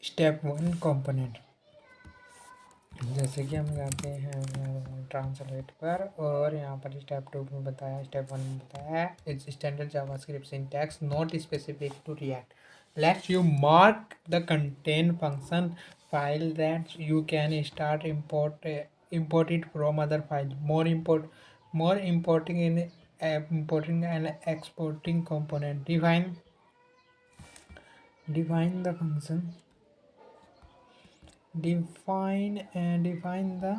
Step one component. जैसे कि हम जाते हैं ट्रांसलेट पर और यहाँ पर स्टेप टू में बताया, स्टेप वन में बताया it's standard JavaScript syntax not specific to React lets you mark the content function file that you can start import it from other file more importing and exporting component define the function define the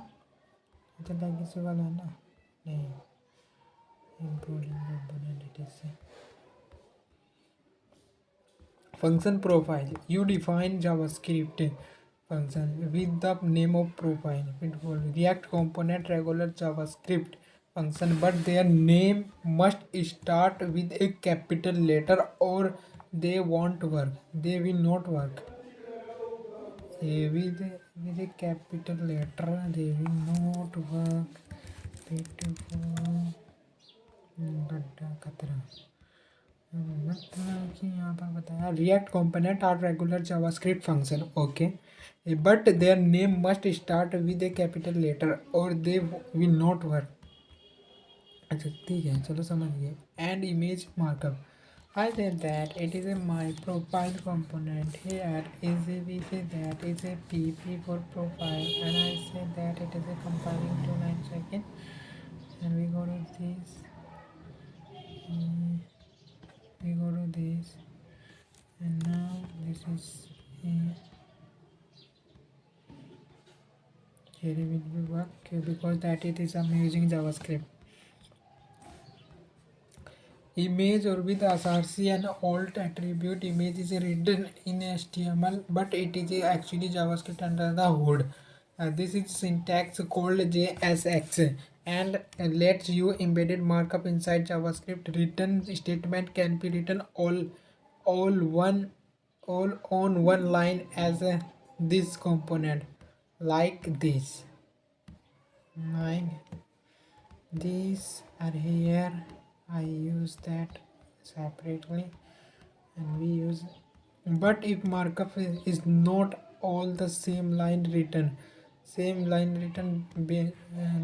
किसी वाला है ना नहीं importing component it is function profile you define javascript function with the name of profile it will react component regular javascript function but their name must start with a capital letter or they won't work they will not work with a capital letter they will not work beautiful गड्ढा खतरा मतलब कि यहाँ पर बताया React component are regular JavaScript function okay but their name must start with a capital letter और they will not work. अच्छा ठीक है चलो समझ गए। And image markup I said that it is a my profile component here is a we say that is a pp for profile and I said that it is a compiling to 9 seconds and we go to this we go to this and now this is here it will be work because that it is I'm using JavaScript image or with src and alt attribute image is written in HTML but it is actually JavaScript under the hood. This is syntax called JSX and lets you embedded markup inside JavaScript. Return statement can be written all on one line as this component like this. Like these are here. I use that separately and we use but if markup is not all the same line written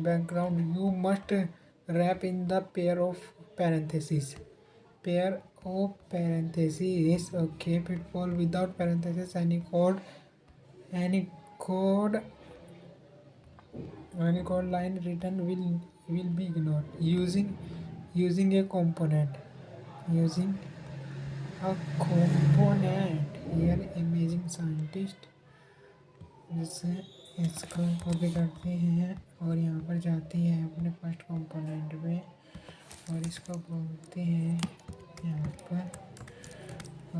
background you must wrap in the pair of parentheses okay pitfall without parentheses any code line written will be ignored using a component here imaging scientist जिससे इसको copy करते हैं और यहाँ पर जाती है अपने फर्स्ट कंपोनेंट में और इसको बोलते हैं यहाँ पर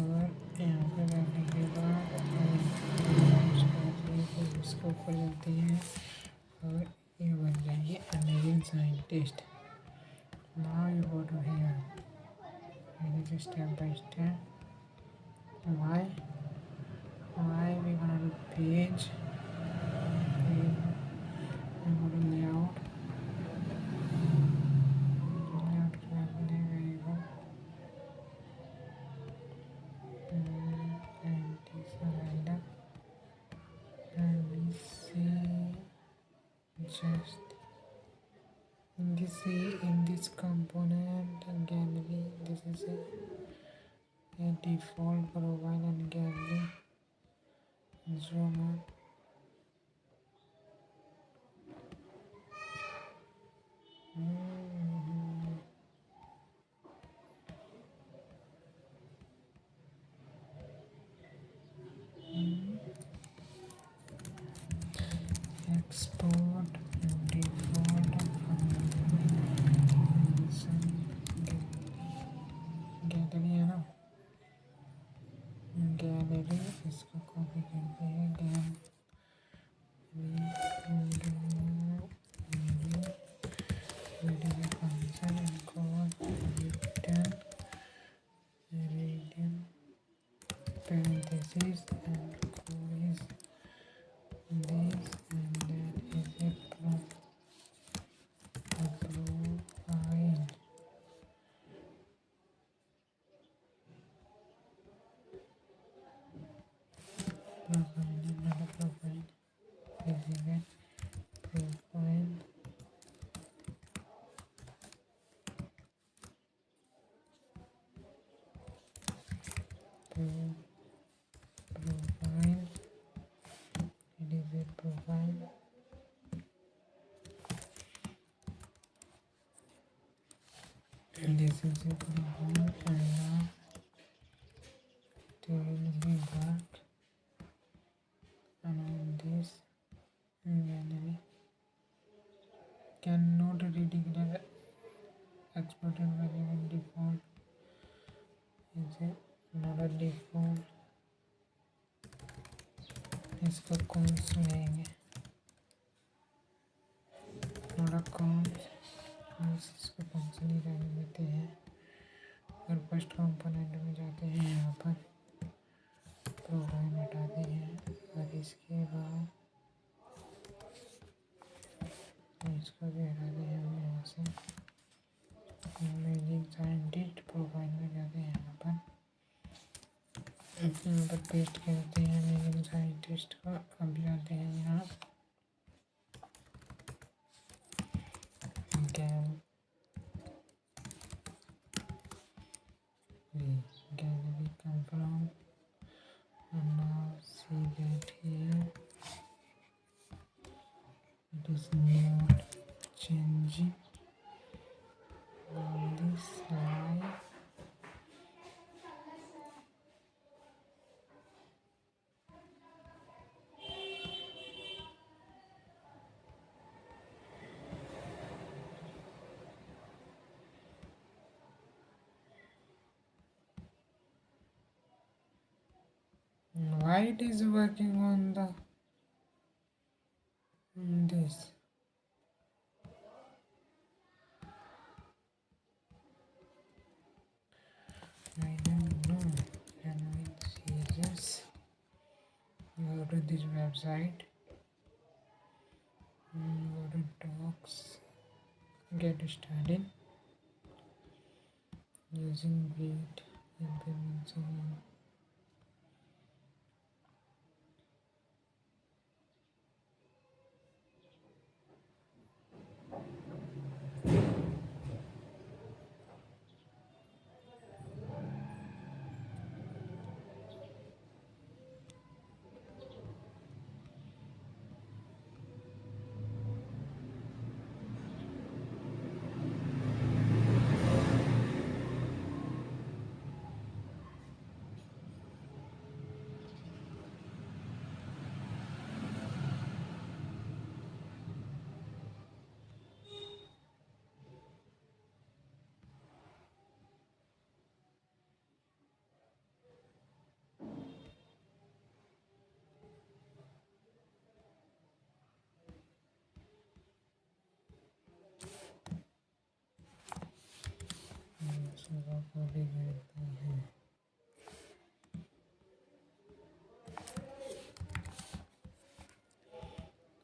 और यहाँ पर जाने के बाद इसको ऊपर जाती है और ये बन जाएगी amazing scientist. Now you go to here. It is step by step. Why we gonna do page? We go to layout. Layout correctly, very good. And this random. And we see just in this component and gallery this is a default profile and gallery zoom on export default gallery है ना gallery इसको copy करते हैं function इनको return parentheses and code is this and that is a is a profile. This is a profile, and now there will be work around this gallery. Cannot declare exported variable default is a not a default. इसका कौन सा लेंगे थोड़ा कौन इसको function ही रहने देते हैं और फर्स्ट कंपोनेंट में जाते हैं यहाँ पर प्रोग्राम हटाते हैं और इसके बाद इसको भी हटाते हैं हम यहाँ से इमेजिंग साइंटिस्ट प्रोफाइल में जाते हैं यहाँ पर पेस्ट करते हैं इमेजिंग साइंटिस्ट को अब जाते हैं यहाँ gallery come from and now see that here it is not changing on this slide. Why it is working on the this? I don't know. Can we see this? Go to this website. Go to docs. Get started. Using grid implementation.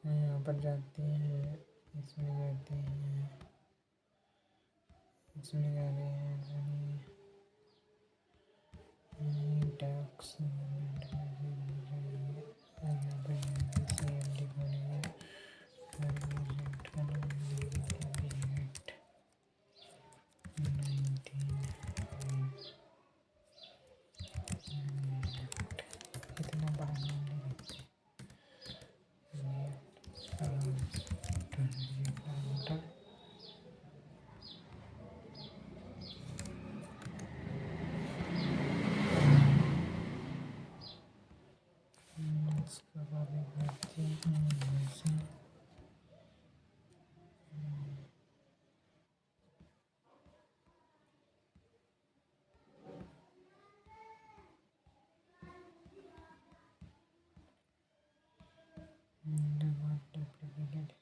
यहाँ पर जाते हैं इसमें जाते हैं इसमें जाते हैं टैक्स यहाँ पर CMD खोलेंगे इतना बड़ा नाम नहीं रखते इसका कॉपी करते हैं ऐसे duplicated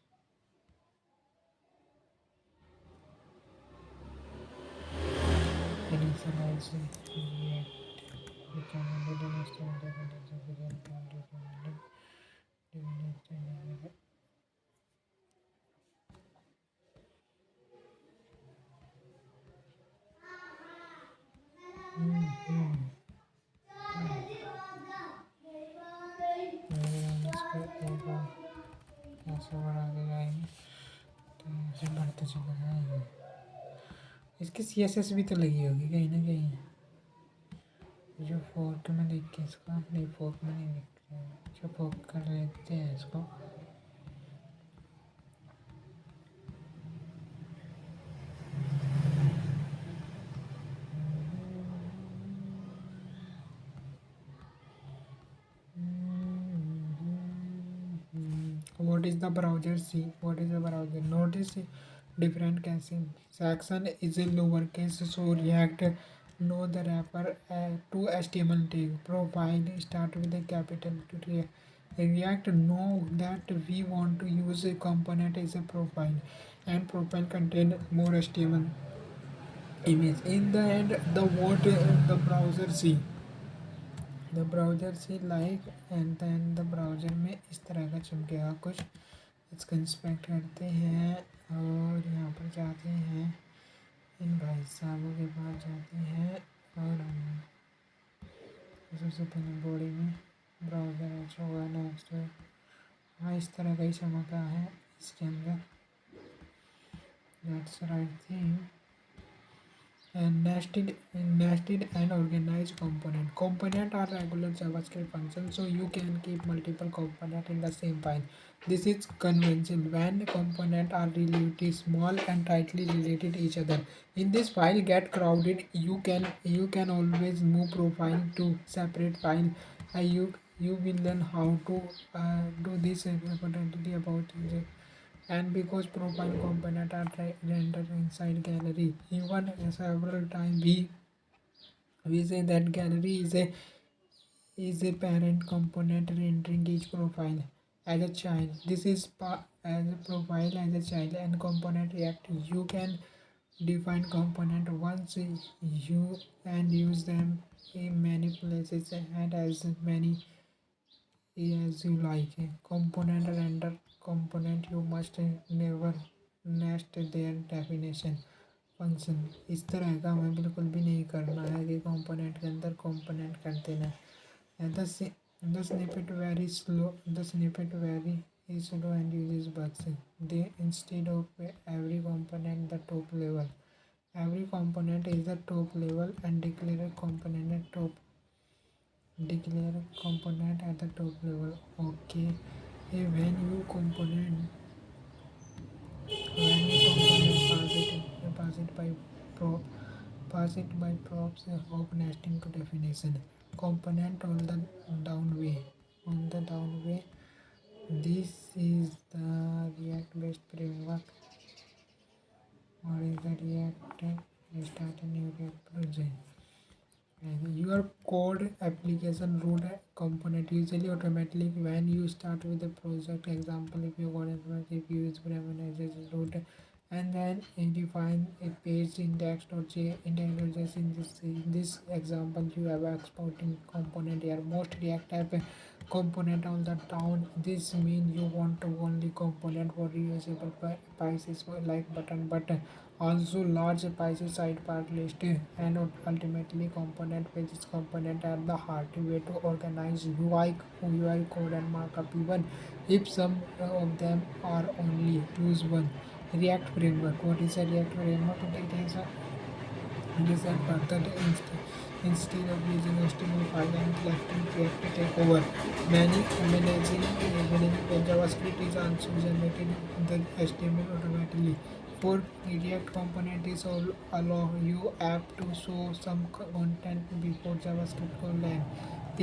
initialize react we can edit and install the context of the real point recommended ऐसे बढ़ा के जाएंगे तो ऐसे बढ़ते चले जाएंगे इसकी CSS भी तो लगी होगी कहीं ना कहीं जो फोर्क में देख के इसका नहीं फोर्क में नहीं देख रहा तो कर लेते हैं इसको। What is the browser see? What is the browser? Notice different casing. Section is a lowercase, so React know the wrapper to HTML tag. Profile start with a capital to React know that we want to use a component as a profile, and profile contain more HTML image. In the end, the browser see. The browser से like and then the browser में इस तरह का चमकेगा कुछ। इसको inspect करते हैं और यहाँ पर जाते हैं, इन भाई साहबों के पास जाते हैं और हम सबसे पहले बॉडी में ब्राउज़र अच्छा होगा नेक्स्ट। हाँ, इस तरह का ही चमका है इसके अंदर। That's right thing. And nested and organized component are regular JavaScript functions, so you can keep multiple components in the same file. This is conventional when components are relatively small and tightly related to each other. In this file get crowded, you can always move profile to separate file. You will learn how to do this importantly about the. And because profile component are rendered inside gallery, even several times we say that gallery is a parent component rendering each profile as a child. This is as a profile as a child and component react. You can define component once you and use them in many places and as many as you like. Component render component you must never nest their definition function. इस तरह का हमें बिल्कुल भी नहीं करना है कि कंपोनेंट के अंदर कंपोनेंट कर देना है। The snippet very slow the snippet very slow and uses bugs. They instead of every component the top level, every component is the top level and declare component at the top level. Okay. When you component pass it by prop pass it by props of nesting to definition. Component on the down way. This is the React based framework. What is the React? Start a new React project. Your code application root component usually automatically when you start with the project. Example, if you want if you use as root and then you define a page index.js in this example you have exporting component here. Most React have a component on the down. This means you want to only component for reusable pieces like button but also large pieces sidebar list and ultimately component pages component at the heart way to organize UI code and markup even if some of them are only use one. React framework. What is a React framework? It is a design further instead of using HTML file and letting React take over. Managing JavaScript is also generated the HTML automatically. For React component is all allow you app to show some content before JavaScript can land.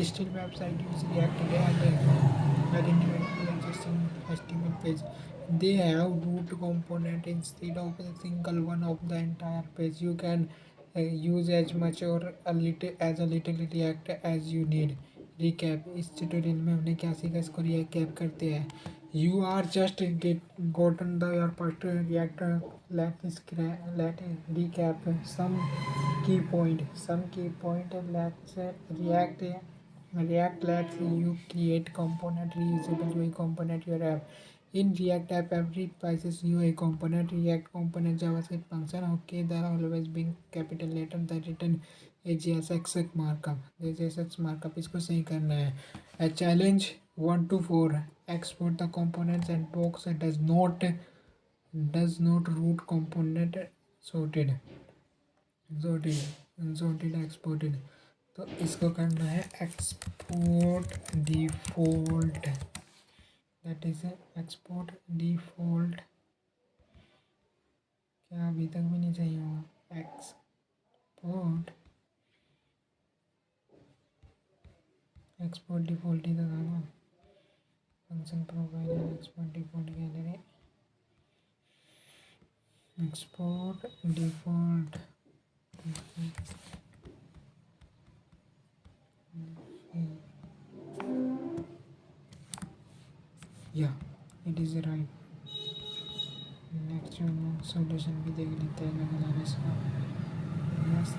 Still website use React and identify just some HTML page. They have root component instead of a single one of the entire page. You can use as much or a little React as you need. Recap इस tutorial में हमने क्या सीखा इसको recap करते हैं। You are just gotten the your first React let recap some key point let's react lets you create component reusable UI component your app. In React app, every places UI component, React component, JavaScript function. Okay, there always being capital letter the written AJSX markup. AJSX markup इसको सही करना है. A challenge 1 to 4. Export the components and box does not root component sorted exported. तो इसको करना है export default, that is export default. क्या अभी तक भी नहीं चाहिए होगा? एक्सपोर्ट एक्सपोर्ट डिफॉल्ट ही तो था ना। Function provider export default gallery export default. या it is right. Next solution भी देख लेते हैं लगा इसका। यस,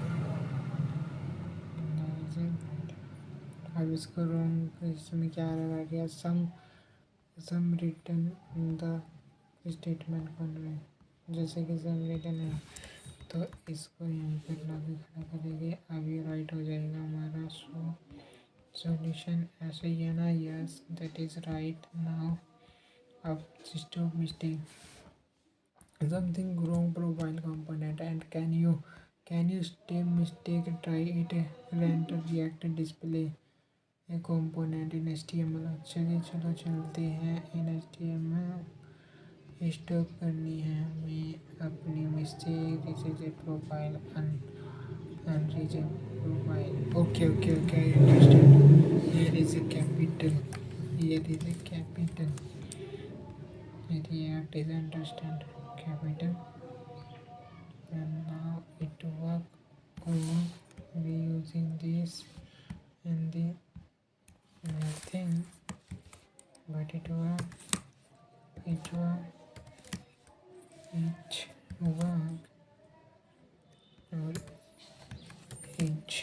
अब इसको रॉन्ग इसमें क्या आ रहा है? सम रिटर्न द स्टेटमेंट बन रहे हैं, जैसे कि सम रिटर्न है, तो इसको यहाँ पर लागू खड़ा करेंगे। अब ये राइट हो जाएगा हमारा सॉल्यूशन। ऐसे ही है ना? Yes, that is right. Now अब stop mistake, something wrong profile component, and can you step mistake, try it, render react display a component in HTML। चलिए चलो चलते हैं इन HTML। स्टॉप करनी है हमें अपनी mistake. This is a profile unreason profile. Okay okay okay, I understand. Here is a capital, here is a capital. React is understand capital, and now it work on we using this and the nothing, but it work it work or each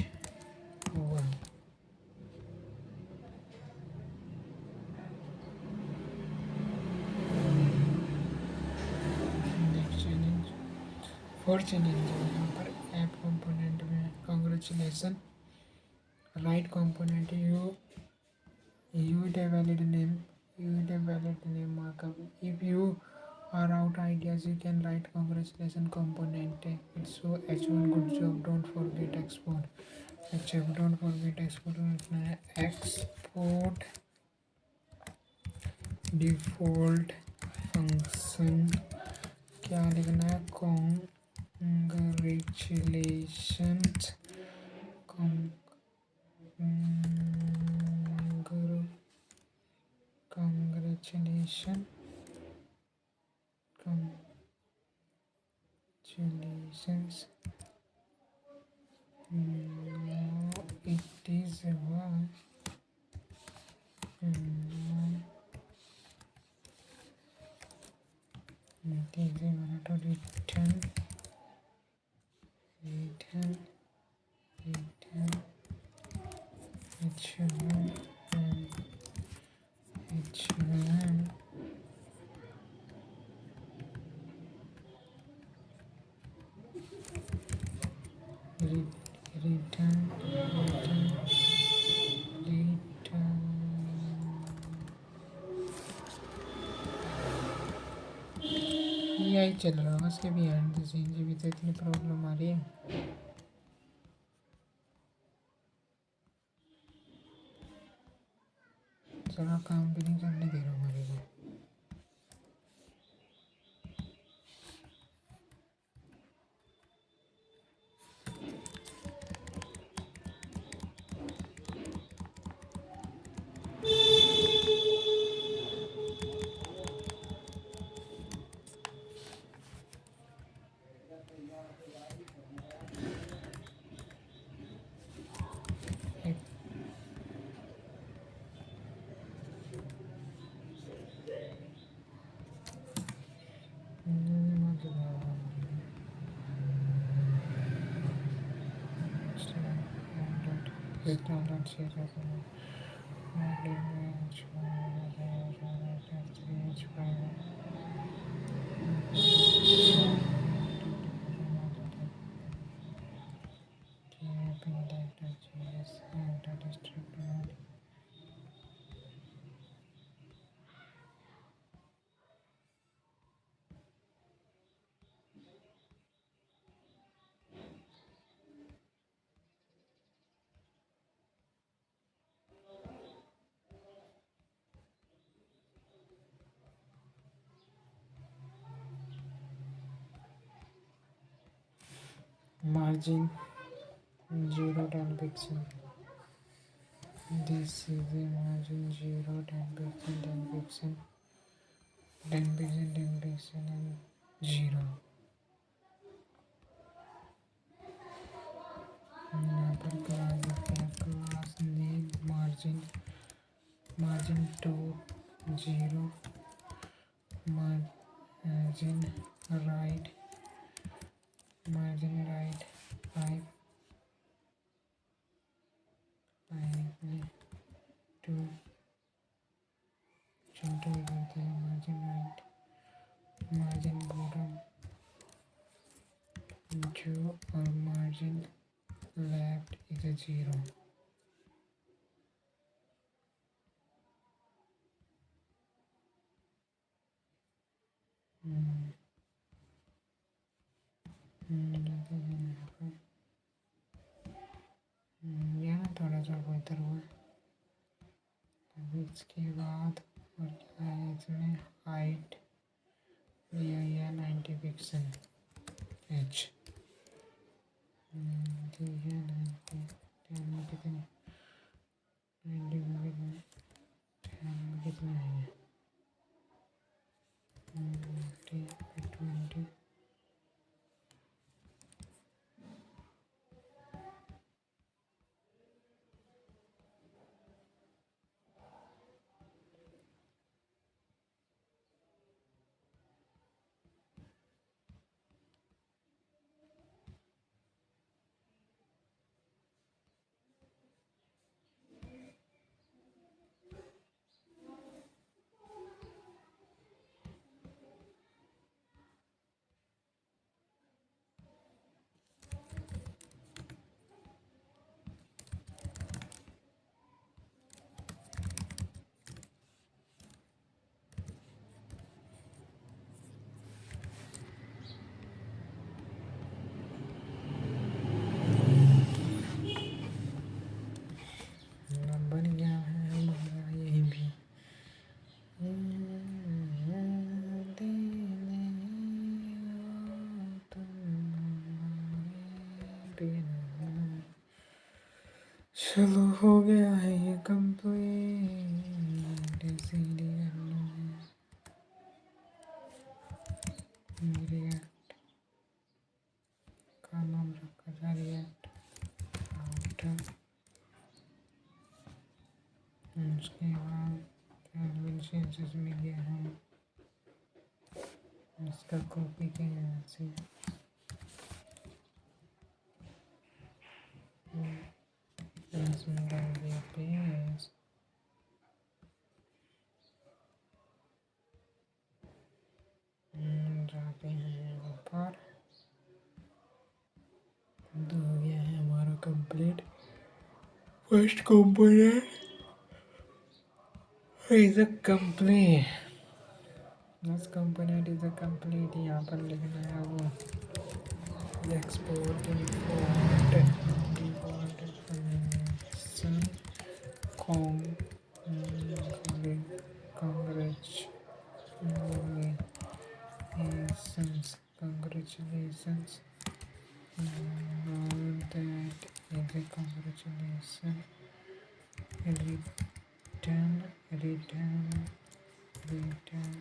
work। Next challenge, fourth challenge है यहाँ पर app component में। Congratulations, write component you it a valid name, you it a valid name markup। if you are out ideas, you can write congratulation component। it's so h1 good job, don't forget export। अच्छा, don't forget export रखना है। export default function क्या लिखना है? congratulations congratulations it is one it is to return h1 and h1 return यही चल रहा होगा उसके बिहाइंड द सीन, भी तो इतनी प्रॉब्लम आ रही है। सारा काम भी नहीं करने दे रहा हमारे को। margin 0 10 pixel. This is a margin 0 10 pixel 10 pixel 10 pixel 10 pixel and 0. Upper class name margin 2 0 margin right margin right 5 5 2 2 करते हैं margin right margin bottom 2 और margin left is a 0. यहाँ थोड़ा सा बेहतर हुआ. इसके बाद और क्या है इसमें हाइट दिया गया 90 पिक्सल एच दिया 90 10 में कितने 90 में कितने 10 में कितना है 20 बन गया है हमारा यही भी चलो हो गया है ये कंप्लीट इसीलिए रिएक्ट का नाम रखा था रिएक्ट आउटर. उसके बाद एडमिन सेंसेस में गया है इसका कॉपी के यहाँ से इसमें डाल दिया पेज. जाते हैं ऊपर तो हो गया है हमारा complete first component is a complete. This component is a complete. यहाँ पर लिखना है वो export default function congratulations that is a congratulation return return return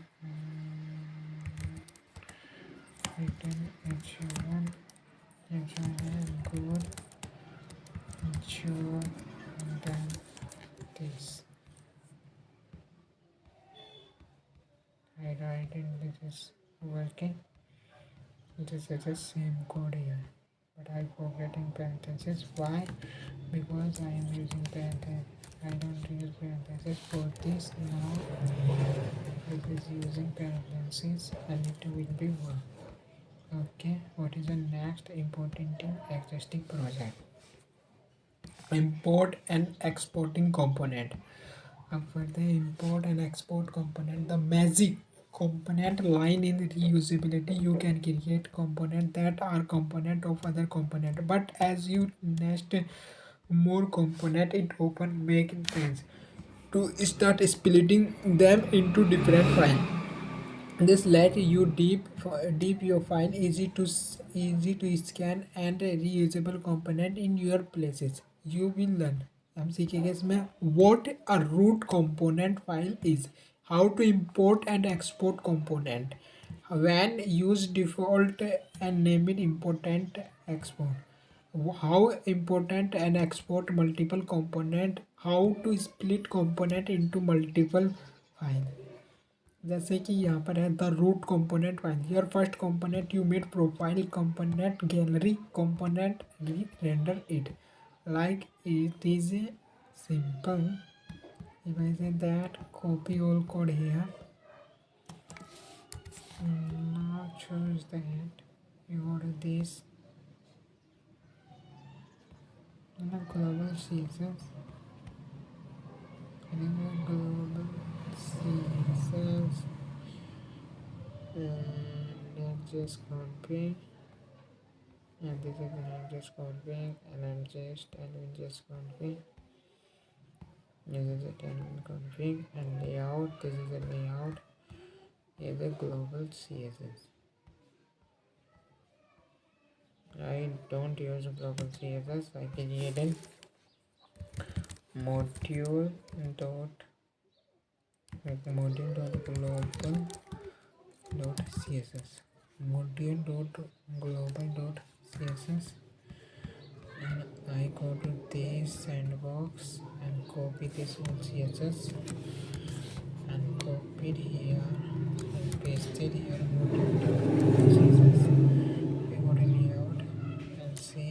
h1 good sure then this I write it. This is working. This is the same code here, but I forget in parentheses. Why? Because I am using parentheses. I don't use parentheses for this now. This is using parentheses and it will be work. Okay, what is the next important in existing project? Import and exporting component. For the import and export component, the magic component line in reusability. You can create component that are component of other component, but as you nest more component it often makes sense to start splitting them into different files. This let you deep your file, easy to scan and reusable component in your places. You will learn, हम सीखेंगे इसमें what a root component file is, how to import and export component, when use default and name it important export, how important and export multiple component, how to split component into multiple file. जैसे कि यहाँ पर है the root component file, your first component you made profile component gallery component render it like it is simple. If I say that, copy all code here. Now choose that you order this in a global CSS. In a global CSS and let's just copy. And this is an just config and I'm just admin just config. This is a admin config and layout. This is a layout. Is a global CSS. I don't use a global CSS. I create a module dot global dot CSS. Module dot global dot CSS. And I go to this sandbox and copy this whole CSS and copy it here and paste it here. CSS. We go to layout and say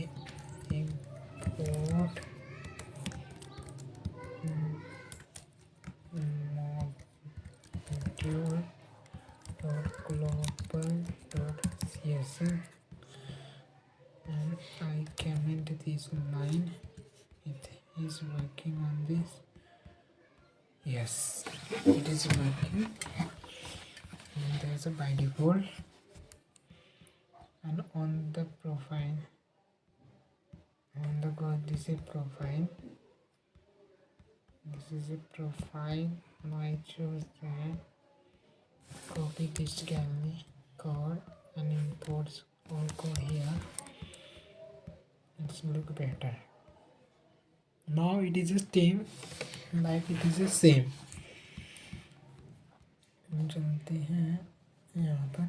import module dot global dot CSS and I comment this line. It is working on this. Yes, it is working. And there's a by default. And on the profile, on the go, this is profile. This is a profile. Now I choose that. Copy this gallery code and imports all code here. It's look better. Now it is the same, like it is the same. हम चलते हैं यहाँ पर,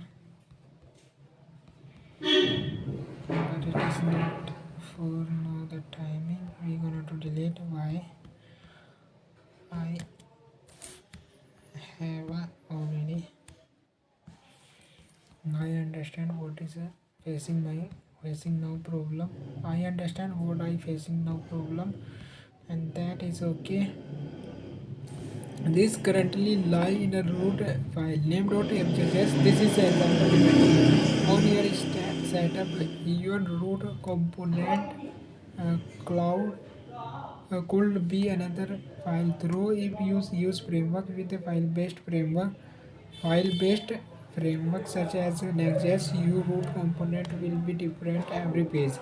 but it is not for now the timing. We gonna to delete. Why? I have already. I understand what is facing now problem. I understand what I facing now problem, and that is okay. This currently lie in a root file name.mjs. This is an example on your setup. Your root component cloud could be another file through if you use framework with a file-based framework such as Next.js. Your root component will be different every page.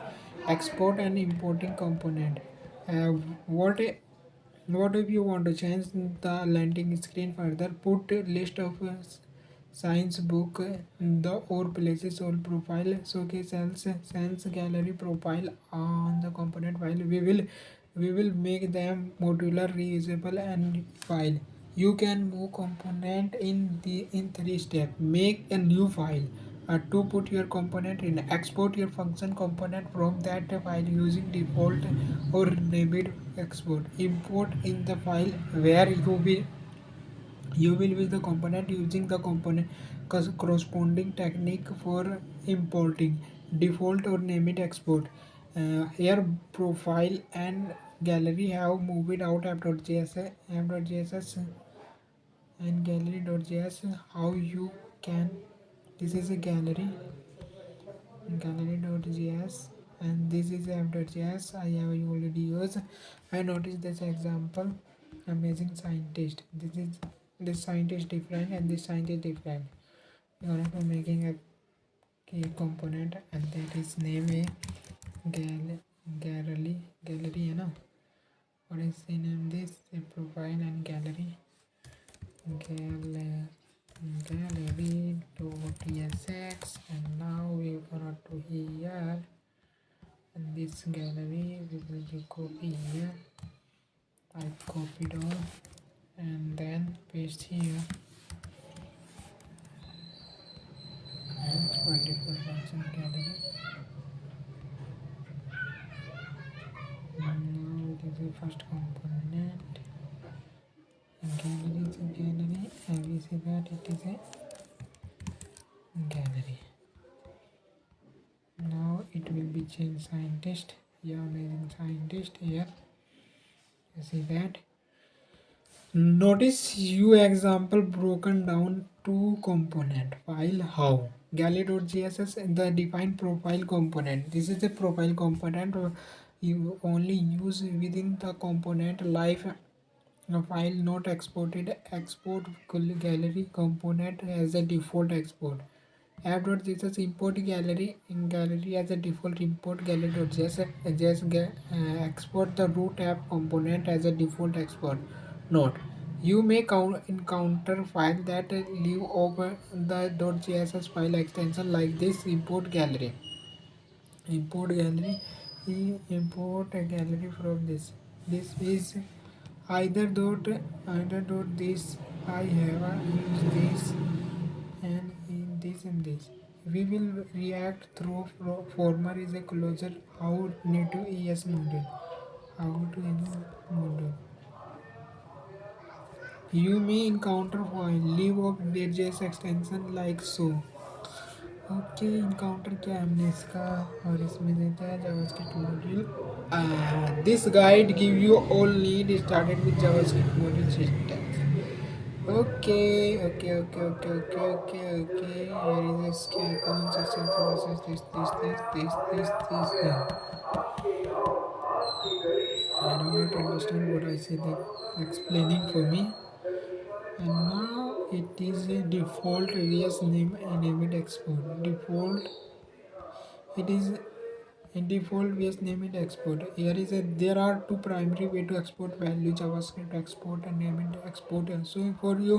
Export and importing component. Uh, what what if you want to change the landing screen further? Put a list of science book, the or places or profile showcase science gallery profile on the component file. We will make them modular, reusable, and file. You can move component in 3 steps. Make a new file. To put your component in, export your function component from that file using default or named export. Import in the file where you will use the component using the component corresponding technique for importing. Default or named export. Here profile and gallery have moved out app.js and gallery.js. How you can, this is a gallery.js and this is app.js. I have already used. I noticed this example, amazing scientist. This scientist different and this scientist different. You are not making a key component and that is name a gallery है ना. What is the name? This a profile and gallery this gallery. We will be copy here. I copied all and then paste here. And by default function gallery. Now it is the first component. Gallery is a gallery, and we see that it is a gallery. Now it will be changed scientist. Yeah, amazing scientist here. You see that. Notice you example broken down to component file how galley.js the define profile component. This is a profile component you only use within the component life file not exported. Export gallery component as a default export. App.js import gallery in gallery as a default import gallery.js export the root app component as a default export. Note: you may encounter files that leave over the .js file extension like this. Import gallery. Import gallery. Import a gallery from this. This is either dot this. I have used this and in this we will react through former is a closure how native es module how to any module you may encounter while leave of js extension like so. Okay encounter क्या है हमने इसका और इसमें देता है JavaScript module this guide give you all need started with JavaScript module syntax. Okay. Where is this कौन सा this thing. I do not understand what I said. Explaining for me. And now it is a default VS name enabled export. Default. It is in default VS name it export. Here is a there are two primary way to export value JavaScript export and name it export. So for you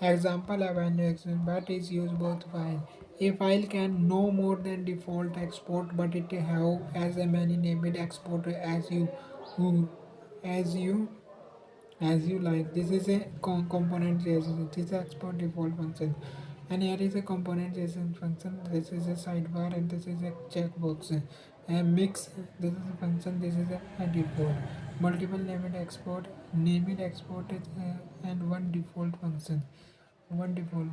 example evaluation but is use both file. A file can no more than default export but it have as a many named export who as you you like. This is a component JSON. This is export default function. And here is a component JSON function. This is a sidebar and this is a checkbox. A mix. This is a function. This is a default. Multiple named export is, and one default function. One default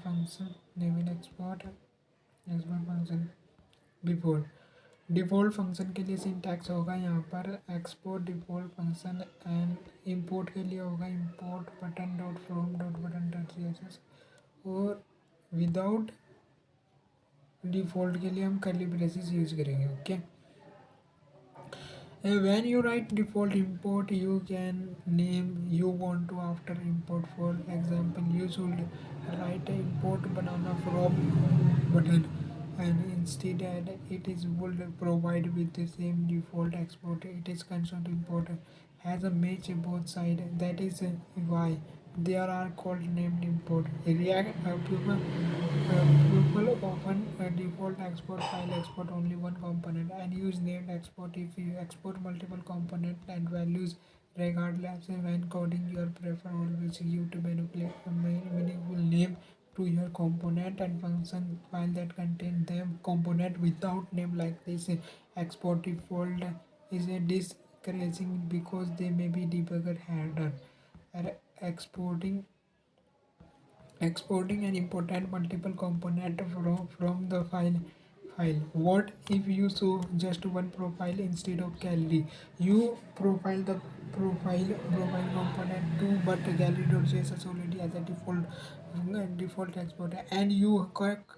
function. Named export is one function. Default. Default function के लिए syntax होगा यहाँ पर export default function and import के लिए होगा import button dot from dot button dot C और without default के लिए हम कर्ली ब्रेसेस यूज़ करेंगे. Okay. When you write default import, you can name you want to after import. For example, you should write import banana from button, and instead it is will provide with the same default export. It is constant import has a match both side. That is why they are called named import. React people often default export file export only one component and use named export if you export multiple components and values regardless when coding your prefer always give to meaningful name to your component and function file that contain them component without name like this export default is a discouraging because they may be debugger header exporting exporting an important multiple component from the file. What if you show just one profile instead of gallery? You profile the profile component too, but gallery.js is already as a default export and you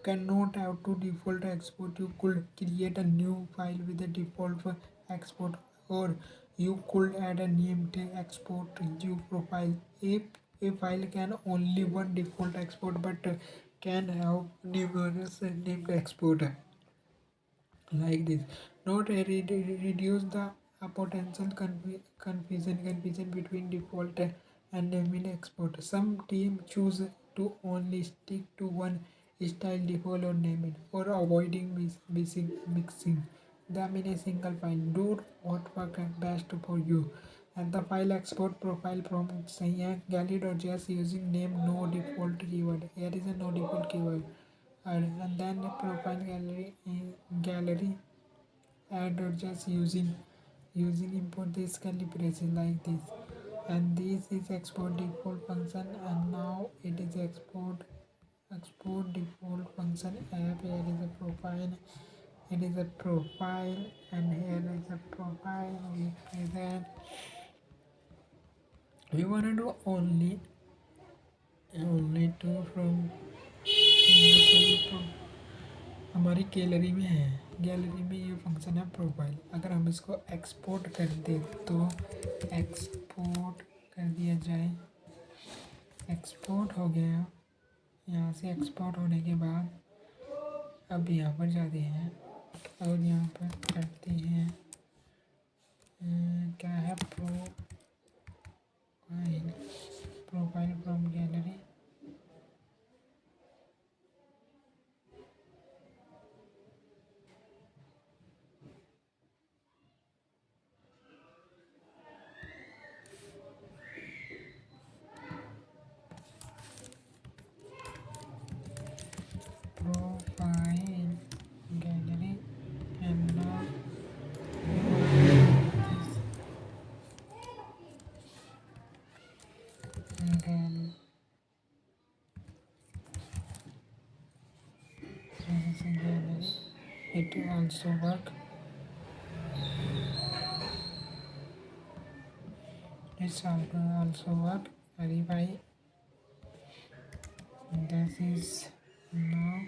cannot have to default export. You could create a new file with a default export or you could add a named export to profile. A file can only one default export but can have numerous named export like this. Not reduce the potential confusion between default and named export. Some team choose to only stick to one style default or named or avoiding mixing. them in a single file. Do what works best for you. And the file export profile from say gallery.js using name no default keyword. Here is a no default keyword. And then the profile gallery add.js using import this calibration like this. And this is export default function, and now it is export default function app. Here is a profile, it is a profile, and here is a profile. We present, we want to do only two from हमारी gallery में ये function है profile. अगर हम इसको export कर दें तो एक्सपोर्ट कर दिया जाए, एक्सपोर्ट हो गया। यहाँ से एक्सपोर्ट होने के बाद अब यहाँ पर जाते हैं और यहाँ पर करते हैं क्या है profile from gallery. Profile gallery and now gallery. It also work. It's also work. Verify. This is now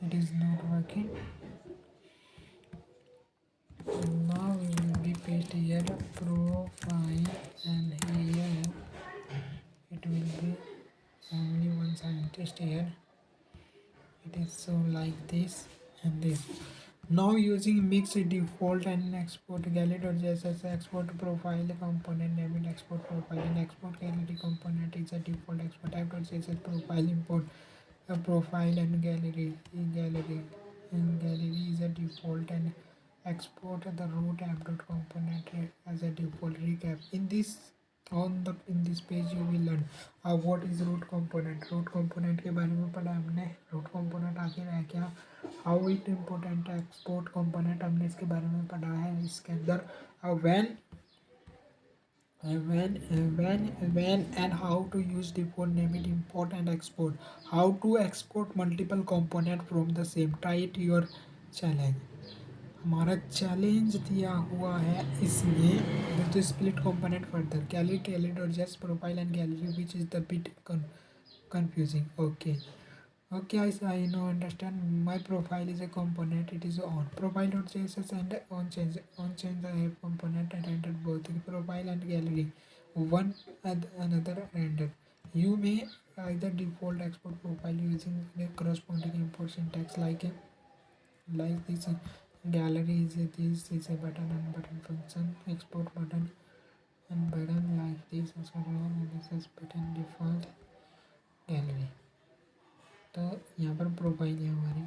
it is not working. Now we will be paste here profile, and here it will be only one scientist here. It is so like this and this. Now using mix default and export gallery.js export profile component name and export profile and export gallery component is a default export app.js profile import a profile and gallery is a default and export the root app.component as a default recap. In this page you will learn what is root component के बारे में पढ़ा हमने। root component आखिर है क्या, how it important export component हमने इसके बारे में पढ़ा है इसके अंदर। when and how to use default name it import and export, how to export multiple component from the same, try it your challenge। हमारा चैलेंज दिया हुआ है इसमें तो split component further gallery dot just profile and gallery which is the bit confusing। Okay, I know understand. My profile is a component, it is on profile dot css and on change the app component and render both the profile and gallery one and another render. You may either default export profile using the corresponding import syntax like this. Gallery is a button and button function, export button and button like this, and this is button default gallery। तो यहाँ पर profile है हमारी,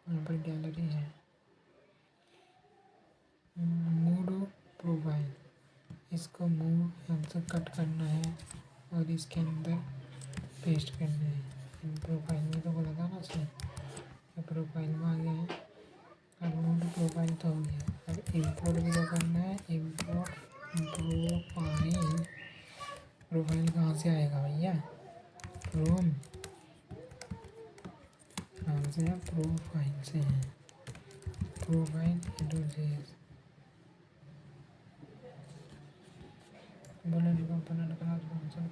यहाँ पर gallery है। Move profile, इसको move हमसे कट करना है और इसके अंदर पेस्ट करना है। प्रोफाइल में तो बोला था ना सही, प्रोफाइल में आ गया है। अब मूव प्रोफाइल तो हो गया, अब इम्पोर्ट भी तो करना है। इम्पोर्ट प्रोफाइल कहाँ से आएगा भैया, फ्रॉम कहाँ से है, प्रोफाइल से है, profile dot bullet component class function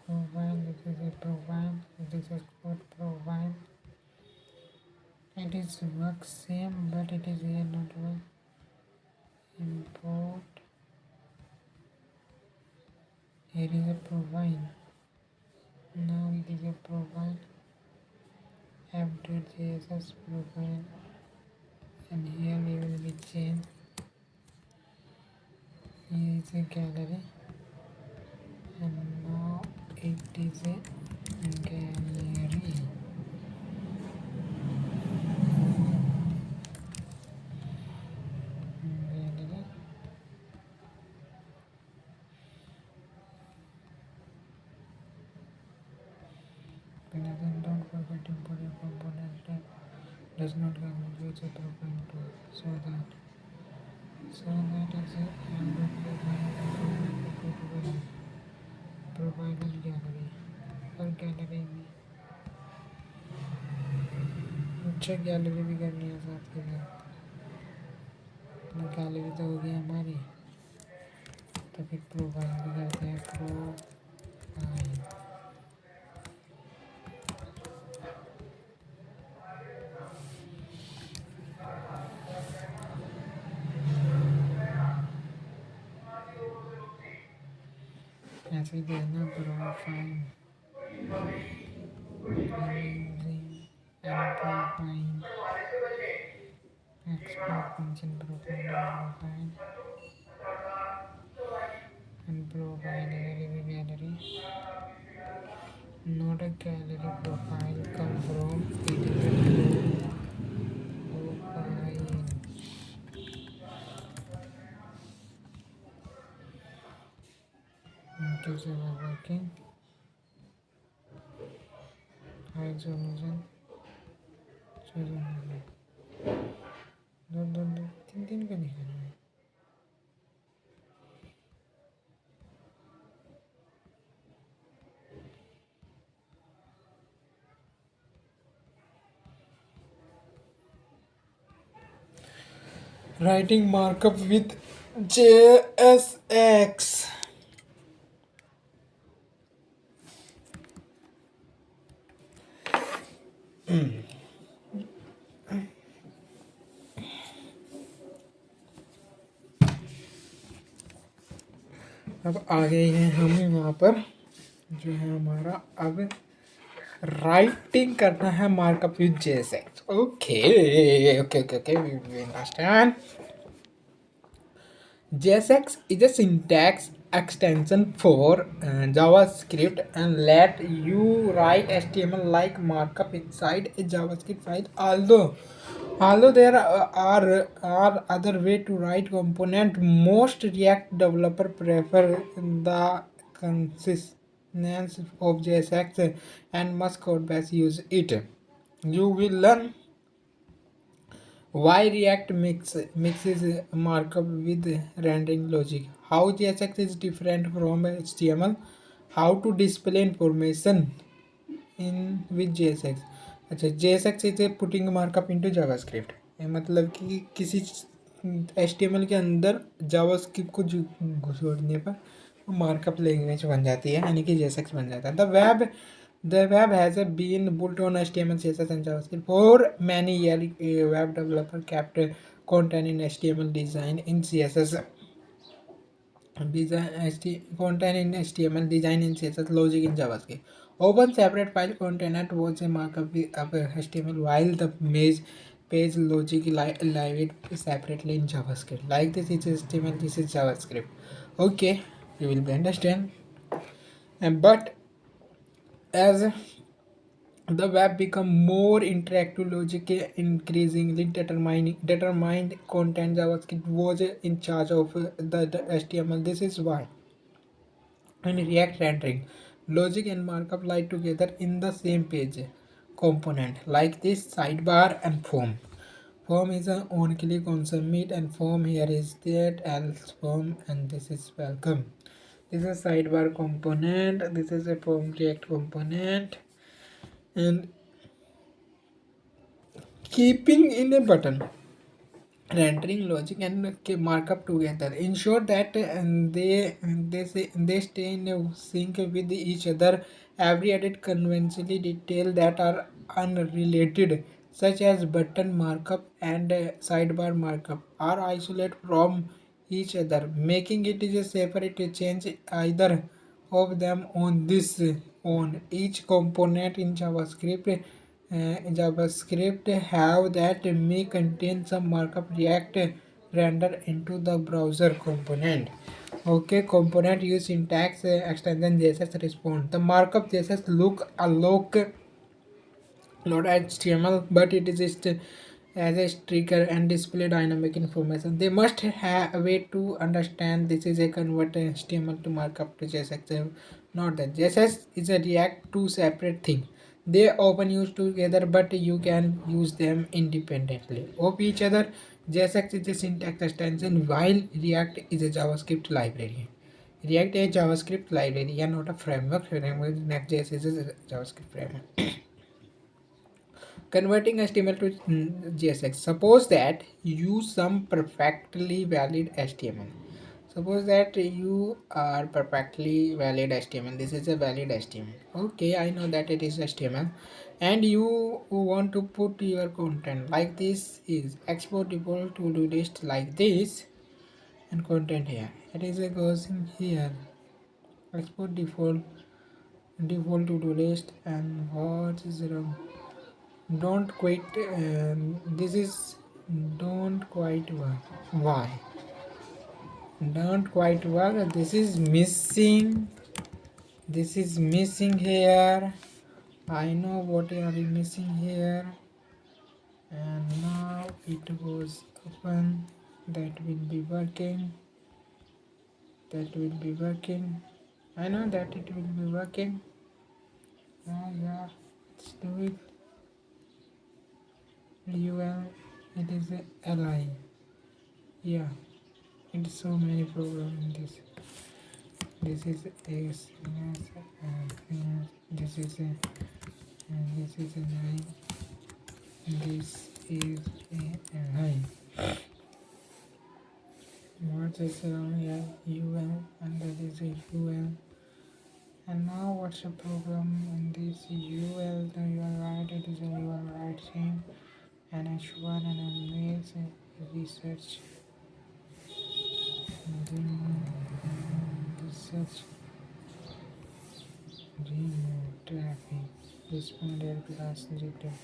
profile this is a profile, this is called profile। it is work same but it is here not work। import, here is a profile, now it is a profile app.js profile, and here we will be change, here is a gallery and it is a gallery. Gallery. Don't forget important component that does not come with a profile tool, so that is a profile gallery और gallery में अच्छा gallery भी करनी है साथ के साथ gallery तो हो गई हमारी तो फिर प्रोफाइल भी करते हैं प्रोफाइल ऐसे ही देना profile and profile export function profile and profile gallery not a gallery profile come from it is a profile okay so we're working high solution दो दो दो तीन तीन का दिखाना है writing markup with JSX अब आ गए हैं हम यहाँ पर जो है हमारा अब राइटिंग करना है markup with JSX okay okay okay okay we understand JSX is a syntax extension for JavaScript and let you write HTML like markup inside a JavaScript file. Although there are other way to write component, most React developer prefer the consistency of JSX and most code base use it. You will learn why React mixes markup with rendering logic, how JSX is different from HTML, how to display information in with JSX. अच्छा JSX is a putting markup into JavaScript. मतलब कि किसी HTML के अंदर JavaScript को घुसोड़ने पर markup language बन जाती है यानी कि JSX बन जाता है. The web has been built on HTML, CSS, and JavaScript for many years. A web developer kept content in HTML, design in CSS, content in HTML, design in CSS, logic in JavaScript. Open separate file container was a markup of HTML, while the page logic live it separately in JavaScript. Like this is HTML, this is JavaScript. Okay, you will be understand. But as the web become more interactive, logic increasingly determined content. JavaScript was in charge of the HTML. This is why in React rendering, logic and markup lie together in the same page component, like this sidebar and form. Form is an on-click on submit, and form here is that else form, and this is welcome. This is sidebar component. This is a form React component, and keeping in a button rendering logic and markup together ensure that they stay in a sync with each other. Every edit conventionally detail that are unrelated, such as button markup and sidebar markup, are isolated from each other, making it is safer to change either of them on this on each component in JavaScript have that may contain some markup. React render into the browser component. Okay, component use syntax extension JSX response. The markup JSX look alloc not HTML, but it is just as a trigger and display dynamic information. They must have a way to understand this is a convert HTML to markup to JSX. Not that JSX is a React two separate thing. They often used together, but you can use them independently of each other. JSX is a syntax extension, while React is a JavaScript library. React is a JavaScript library and not a framework. Framework Next.js is a JavaScript framework. Converting HTML to JSX. Suppose that you some perfectly valid HTML. Suppose that you are perfectly valid HTML. This is a valid HTML. Okay, I know that it is HTML, and you want to put your content like this is export default to do list like this, and content here. It is a goes in here. Export default to do list, and what is wrong? Don't quite this is don't quite work. Why don't quite work? This is missing here. I know what you are missing here, and now it was open. That will be working. I know that it will be working. Yeah, let's do it. It is a li. Yeah, it's so many problems in this. This is a this is a this is a line. This is a line. What is wrong here? UL, and that is a UL. And now what's the problem in this UL? The UL right, it is a UL right same, and H1 and image research. And then research remove traffic responded plus return.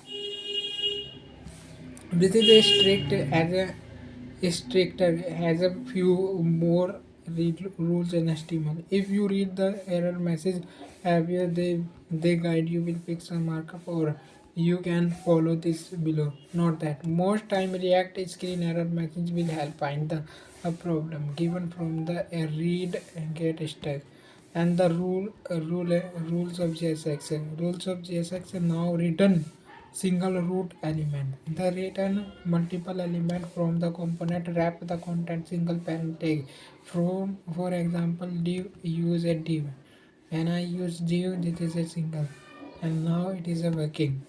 This is a stricter has a few more rules in HTML. If you read the error message here, they guide you will fix a markup, or you can follow this below. Not that most time React screen error message will help find the a problem given from the read and get stuck, and the rules of JSX. Rules of JSX are now written single root element. The return multiple element from the component wrap the content single parent tag. From for example, div use a div. When I use div, this is a single, and now it is a working.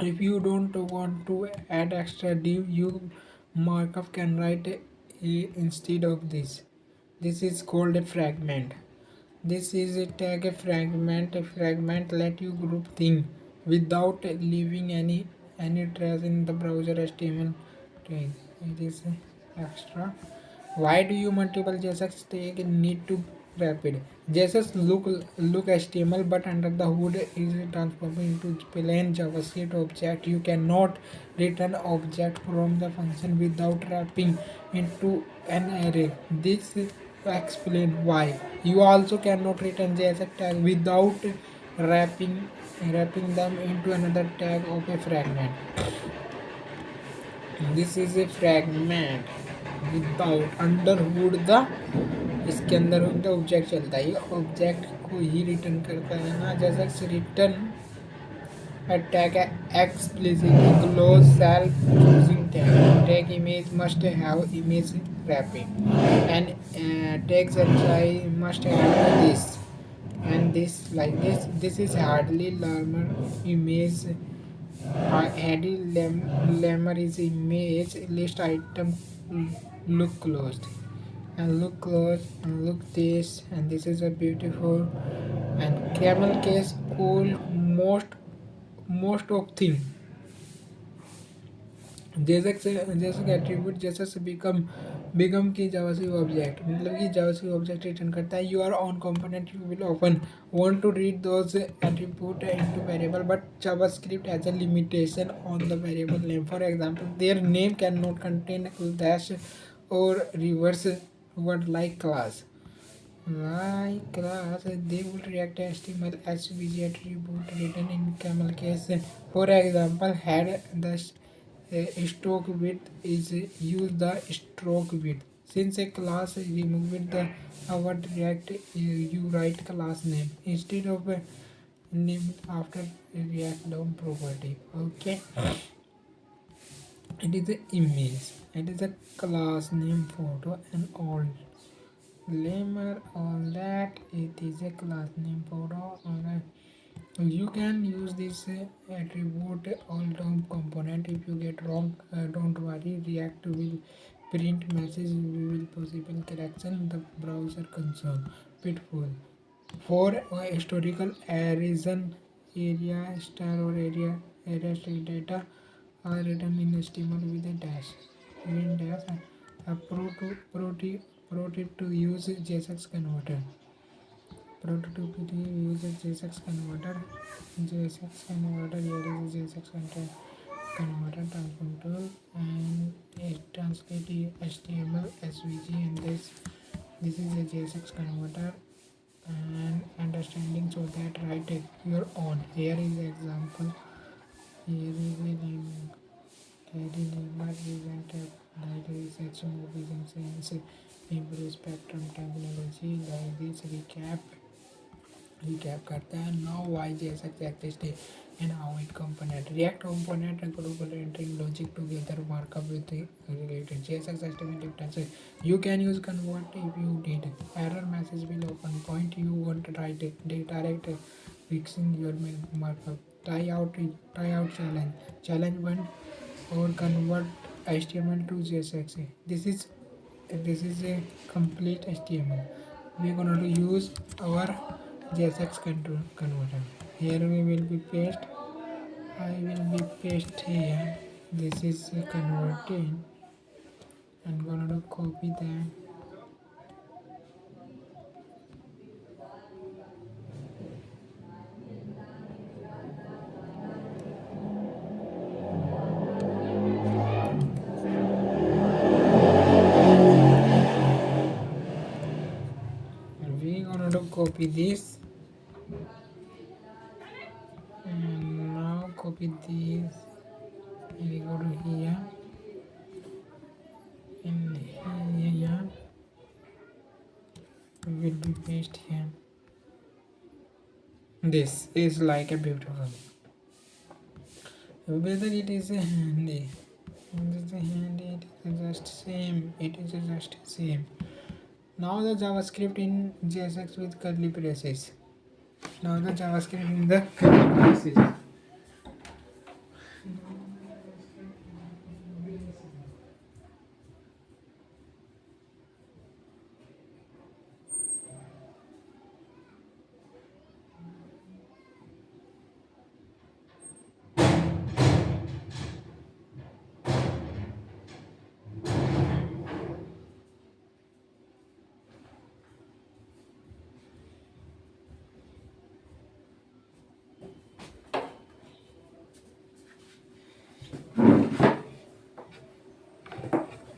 If you don't want to add extra div, you markup can write instead of this. This is called a fragment. This is a tag a fragment. A fragment let you group thing without leaving any trace in the browser HTML tag. It is extra. Why do you multiple JSX tag need to rapid? JSX look HTML, but under the hood is transformed into plain JavaScript object. You cannot return object from the function without wrapping into an array. This explain why. You also cannot return JSX tag without wrapping them into another tag of a fragment. This is a fragment without under hood the इसके अंदर होता object चलता है, ये object को ही return करता है ना, जैसे return tag explicitly close self choosing tag image must have image wrapping, and tags entry must have this and this like this is hardly lemur image lemur is image list item look closed and look close and look this, and this is a beautiful and camel case cool most of thing जैसे कि attribute जैसे से become की JavaScript object, मतलब कि JavaScript object return करता है your own component, you will often want to read those attribute into variable but JavaScript has a limitation on the variable name. For example their name can not contain dash और reverse word like class, they would react HTML SVG attribute written in camel case. For example, had the stroke width is use the stroke width. Since a class removed the word react, you write class name instead of name after react down property. Okay, it is a image. It is a class name photo and all. Lemur on that it is a class name photo. You can use this attribute all DOM component. If you get wrong, don't worry, React will print message will possible correction the browser console. Pitfall for historical reason, area star or area star data are written in HTML with a dash. Win dash a pro tip to use JSX converter. Prototype uses JSX converter. JSX converter here is JSX converter transform tool and it translates HTML SVG and this is a JSX converter and understanding so that write your own. Here is the example. Here is a name. Lady Lemur isn't like research movies and science improve spectrum technology like this recap करता है now why JSX exist and how it component react component and global entering logic together markup with the related JSX estimate differences. You can use convert if you did error message will open point you want to write it direct fixing your markup. Try out challenge one or convert HTML to JSX. This is a complete HTML. We're going to use our JSX converter. Here we will be paste. I will be paste here. This is a converting. I'm going to copy that. We're going to copy this. And now copy this. We go to here. And here will be paste here. This is like a beautiful. Whether it is a handy, it is a handy, it is just same. It is just same. Now the JavaScript in JSX with curly braces. Now the JavaScript in the curly braces.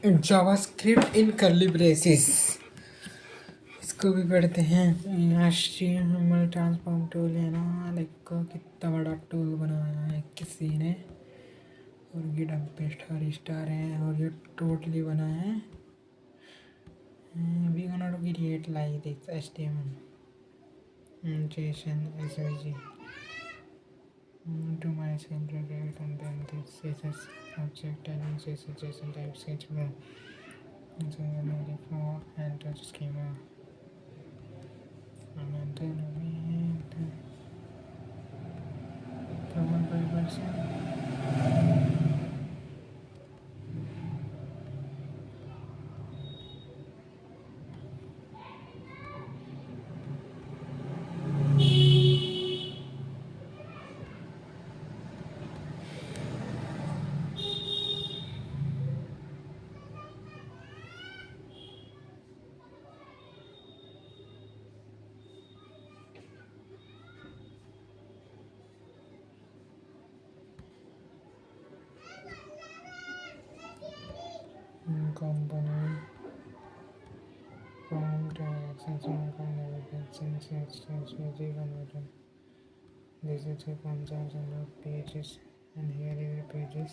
JavaScript in curly braces. इसको भी पढ़ते हैं. HTML transform tool है ना, देखो कितना बड़ा tool बनाया है किसी ने. और गिटहब पे स्टार है और ये टोटली बना है. We gonna create like this HTML JSON SVG to my center and then this CSS object and CSS JSON type sketch more. So I'm ready for and touch schema. And then we cover by version. component from transaction navigation systems with converted. This is a consumption of pages, and here is a pages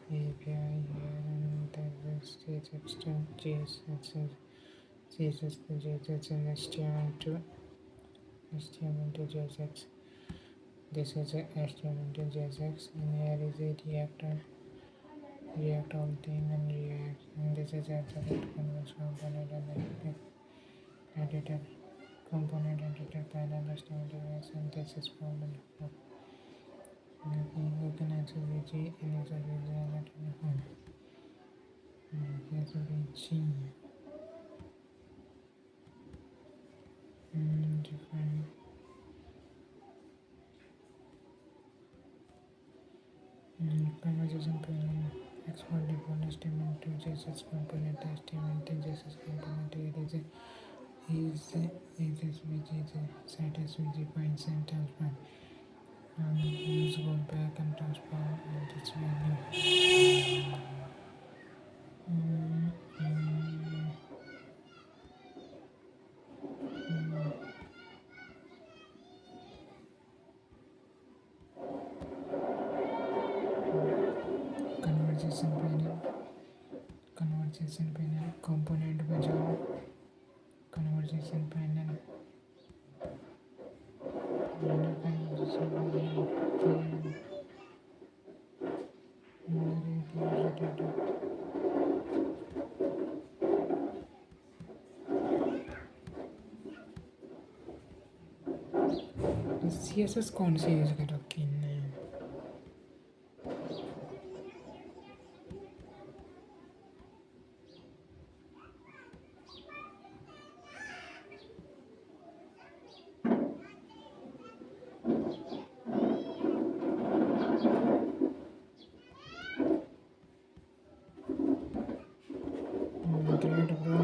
API here, and this is extend JSX, JSX to JSX, and HTML to JSX. This is a HTML to JSX, and here is a React all theme and React, and this is attribute conversion component and editor component editor panel HTML, and this is problem. You can access VG and access VG and home. Here's VG. Define conversation panel. Export default HTML to JSX component. HTML to JSX component. Here is VG. Site SVG finds and transform. Use rollback and transform and its value. Mm, mm, conversation panel component बजाओ conversation panel conversation CSS कौन सी use कर रखी है great bro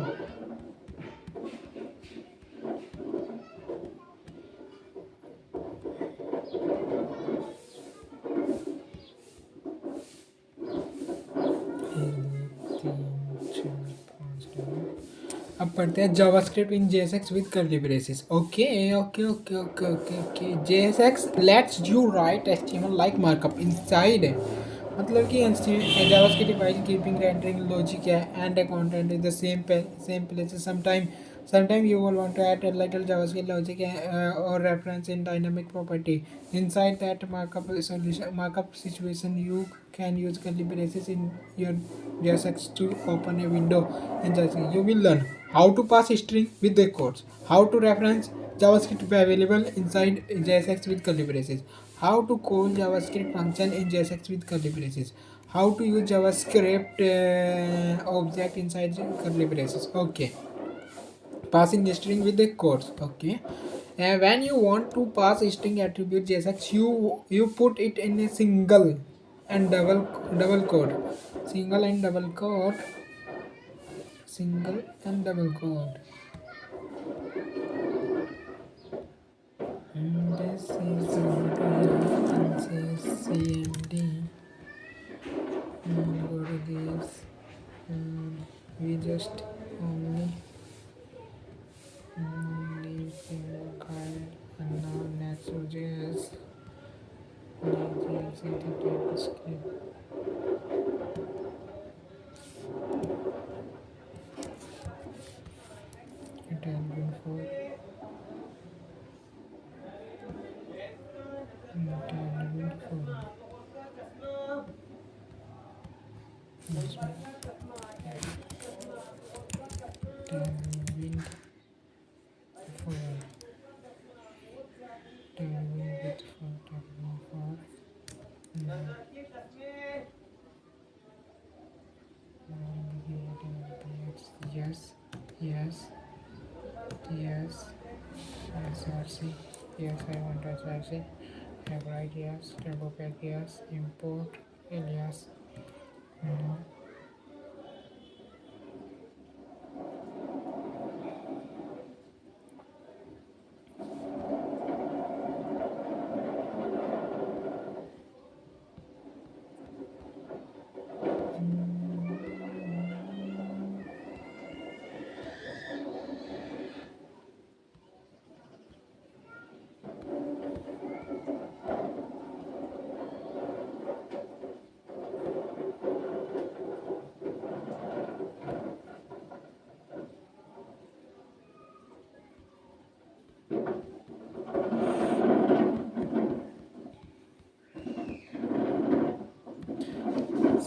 अब पढ़ते हैं JavaScript in JSX with curly braces okay okay okay okay okay okay JSX let's you write HTML like markup inside मतलब कि JavaScript file keeping rendering logic है and content is the same place sometime you will want to add a little JavaScript logic or reference in dynamic property inside that markup situation. You can use curly braces in your JSX to open a window in JSX. You will learn how to pass string with the quotes, how to reference JavaScript available inside JSX with curly braces, how to call JavaScript function in JSX with curly braces, how to use JavaScript object inside curly braces. Okay, passing string with the quotes. Okay, and when you want to pass string attribute JSX, you put it in a single and double quote, single and double quote, single and double quote. And this is cmd and go to this, and we just only leave the card, and now next.js is the TypeScript. It has been for yes, yes, yes, SRC, yes, I want SRC, right, yes, turbo pack, yes, import, alias, no.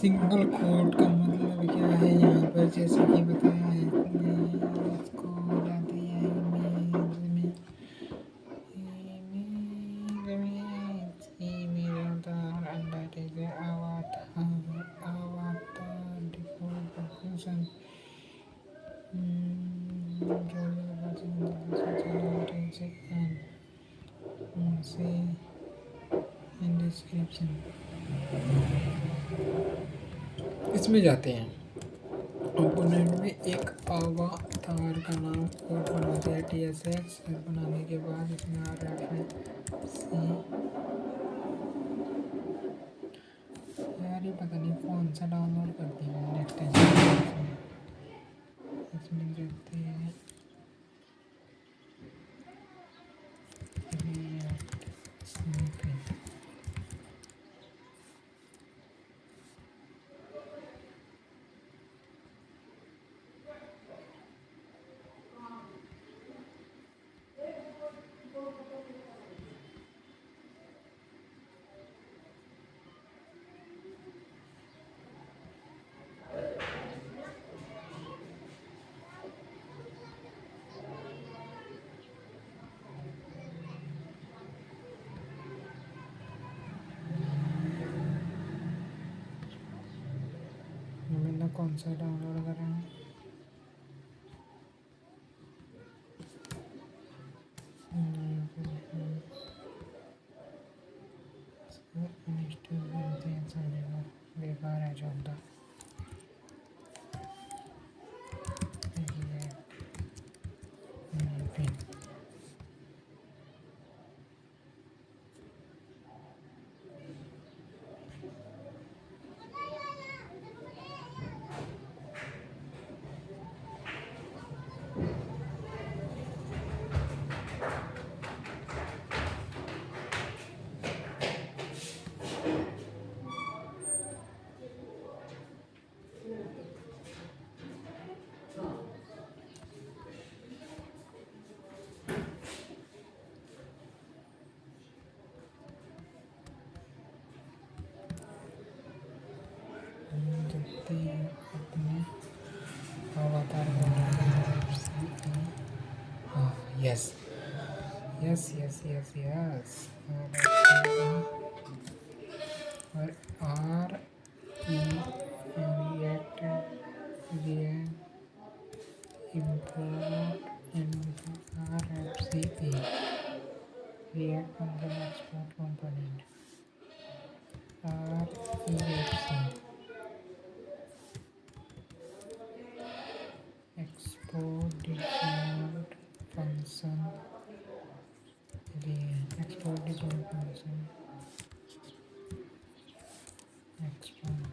Single quote का मतलब क्या है यहाँ पर, जैसे कि बताया है इसको हो जाती है इमेज अवतार अंडर इज अवतार डिफॉल्ट फंक्शन से इन डिस्क्रिप्शन इसमें जाते हैं। कंपोनेंट में एक अवतार का नाम कोड बनाते हैं TSX बनाने के बाद इसमें RFC यार ये पता नहीं कौन सा डाउनलोड करती है नेक्स्ट टाइम इसमें जाते हैं मैंने कौन सा डाउनलोड करा है बेकार है चलता अपने अवतार yes yes yes yes yes और R E react import and RFCE react function export component REFC export default function export default function export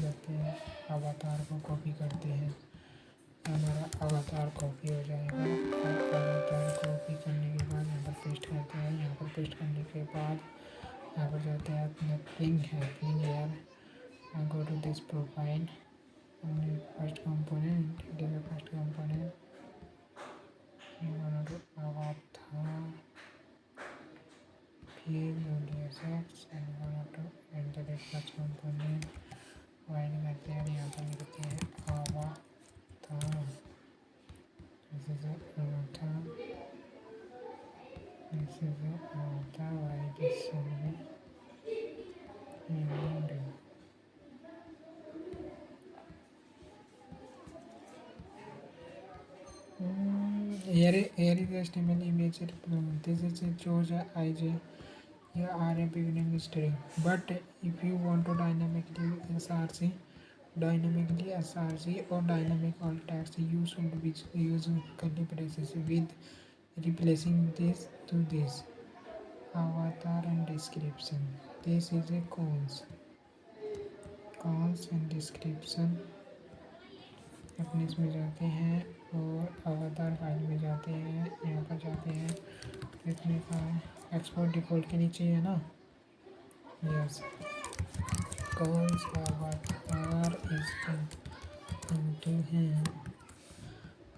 जाते हैं अवतार को कॉपी करते हैं हमारा अवतार कॉपी हो जाएगा और अवतार कॉपी करने के बाद यहाँ पर पेस्ट करते हैं यहाँ पर पेस्ट करने के बाद यहाँ पर जाते हैं अपने पिंग यार go to this profile and first component it is the first component you want to do avatar PSX and you want to enter the first component wide करते हैं यहाँ पर लिखते हैं avatar this is a avatar this is a avatar wide is solely here is the HTML image this is a choose IJ here are a beginning string but if you want to dynamically src or dynamic alt text you should be use curly braces with replacing this to this avatar and description this is a cons and description अपने इसमें जाते हैं और अवतार file में जाते हैं यहाँ पर जाते हैं इसमें कहाँ है एक्सपोर्ट डिफॉल्ट के नीचे है ना यस कौन सा अवतार इसके इंटू है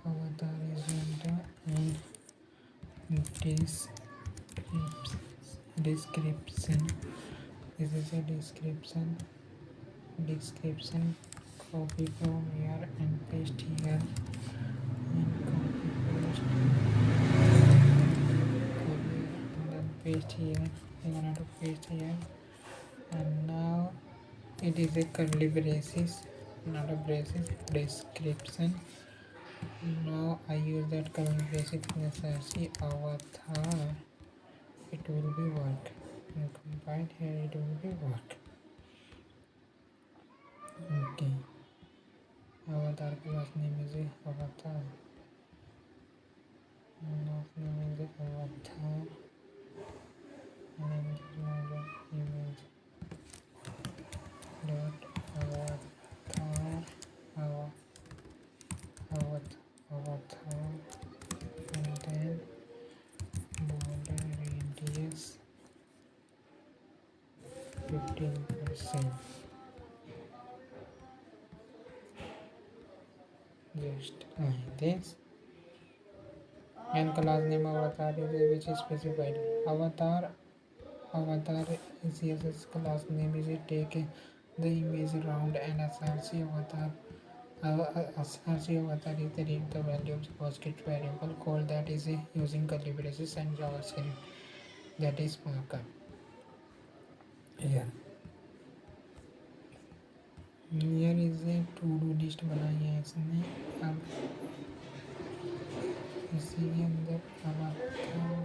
अवतार is and description This is a description. Copy from here and paste here, and copy paste, copy and then paste here. I'm gonna to paste here, and now it is a curly braces, not a braces, description. Now I use that curly braces in a search avatar. It will be work. And combine here, it will be work. Okay. Avatar class name is avatar. Last name is avatar. And another image dot avatar avatar and then border radius 15%. Just like this. And class name avatar is which is specified. Avatar is CSS class name is take the image round and src avatar. src avatar is the read the value of JavaScript variable called that is using curly braces and JavaScript, that is markup. Here is a to do list बनाई है इसने. अब इसी के अंदर avatar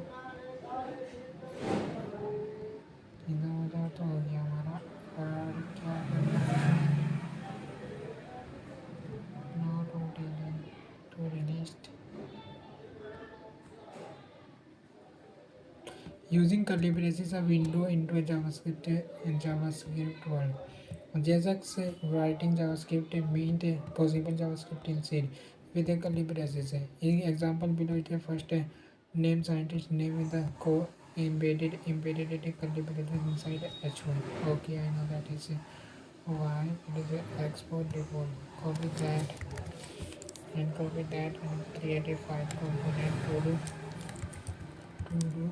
इधर उधर तो हो गया हमारा. और क्या करना है, not to list. Using curly braces, a window into a JavaScript world. JAX writing JavaScript means possible JavaScript inside with a curly braces. In example below, it is first name scientist name in the code embedded a curly braces inside h1. Okay, I know that is why it is a export default. Copy that and create a file component to do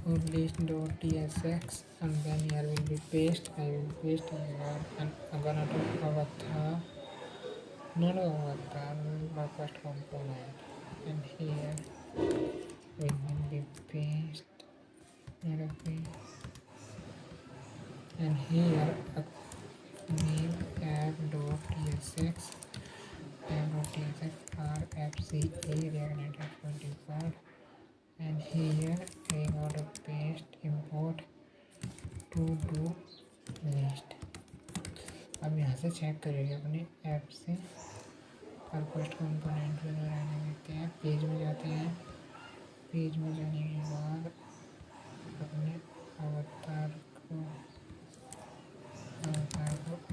list.tsx, and then here will be paste. I will paste here and I'm gonna do avatar, not avatar, my first component, and here will be paste, and here a name app.tsx rfce react native default, and here we got to paste import to do list. अब यहाँ से check करेंगे अपने app से और first component में रहने देते हैं. पेज में जाते हैं. पेज में जाने के बाद अपने अवतार को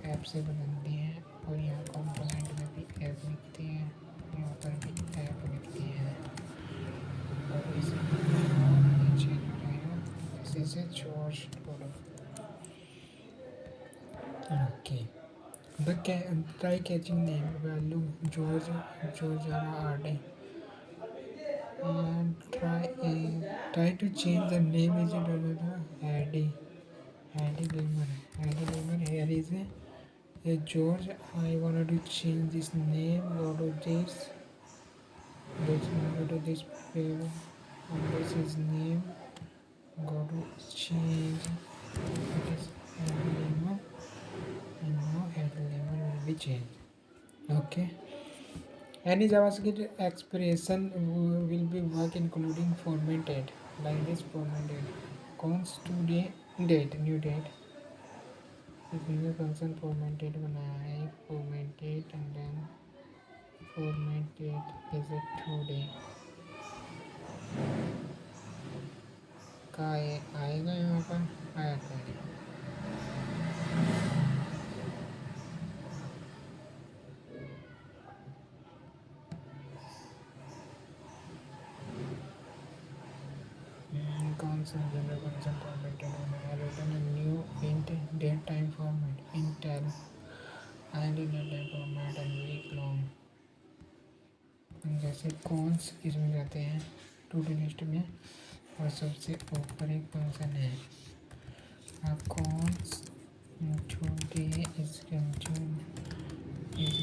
ऐप से बदलते हैं और यहाँ कंपोनेंट में भी ऐप लिखते हैं, यहाँ पर भी ऐप लिखते हैं और इसे नीचे लगाया. This is a George product. Okay. The try catching name value George RD, and try to change the name is Addy Lemon. Here is a George. I wanted to change this name. Go to this page, and this is name. Go to change. It is Addy Lemon, and now Addy Lemon will be changed. Okay. Any JavaScript expression will be work including formatted like this formatted. Const today date new date. इसमें function formatted बनाया है, formatted and then formatted is a today का आएगा यहाँ पर आया था. General function formatted बनाया. Return a new int date time format intel and date time format and week long. जैसे कॉन्स इसमें जाते हैं टू डू लिस्ट में और सबसे ऊपर एक फंक्शन है Accounts today is going to there's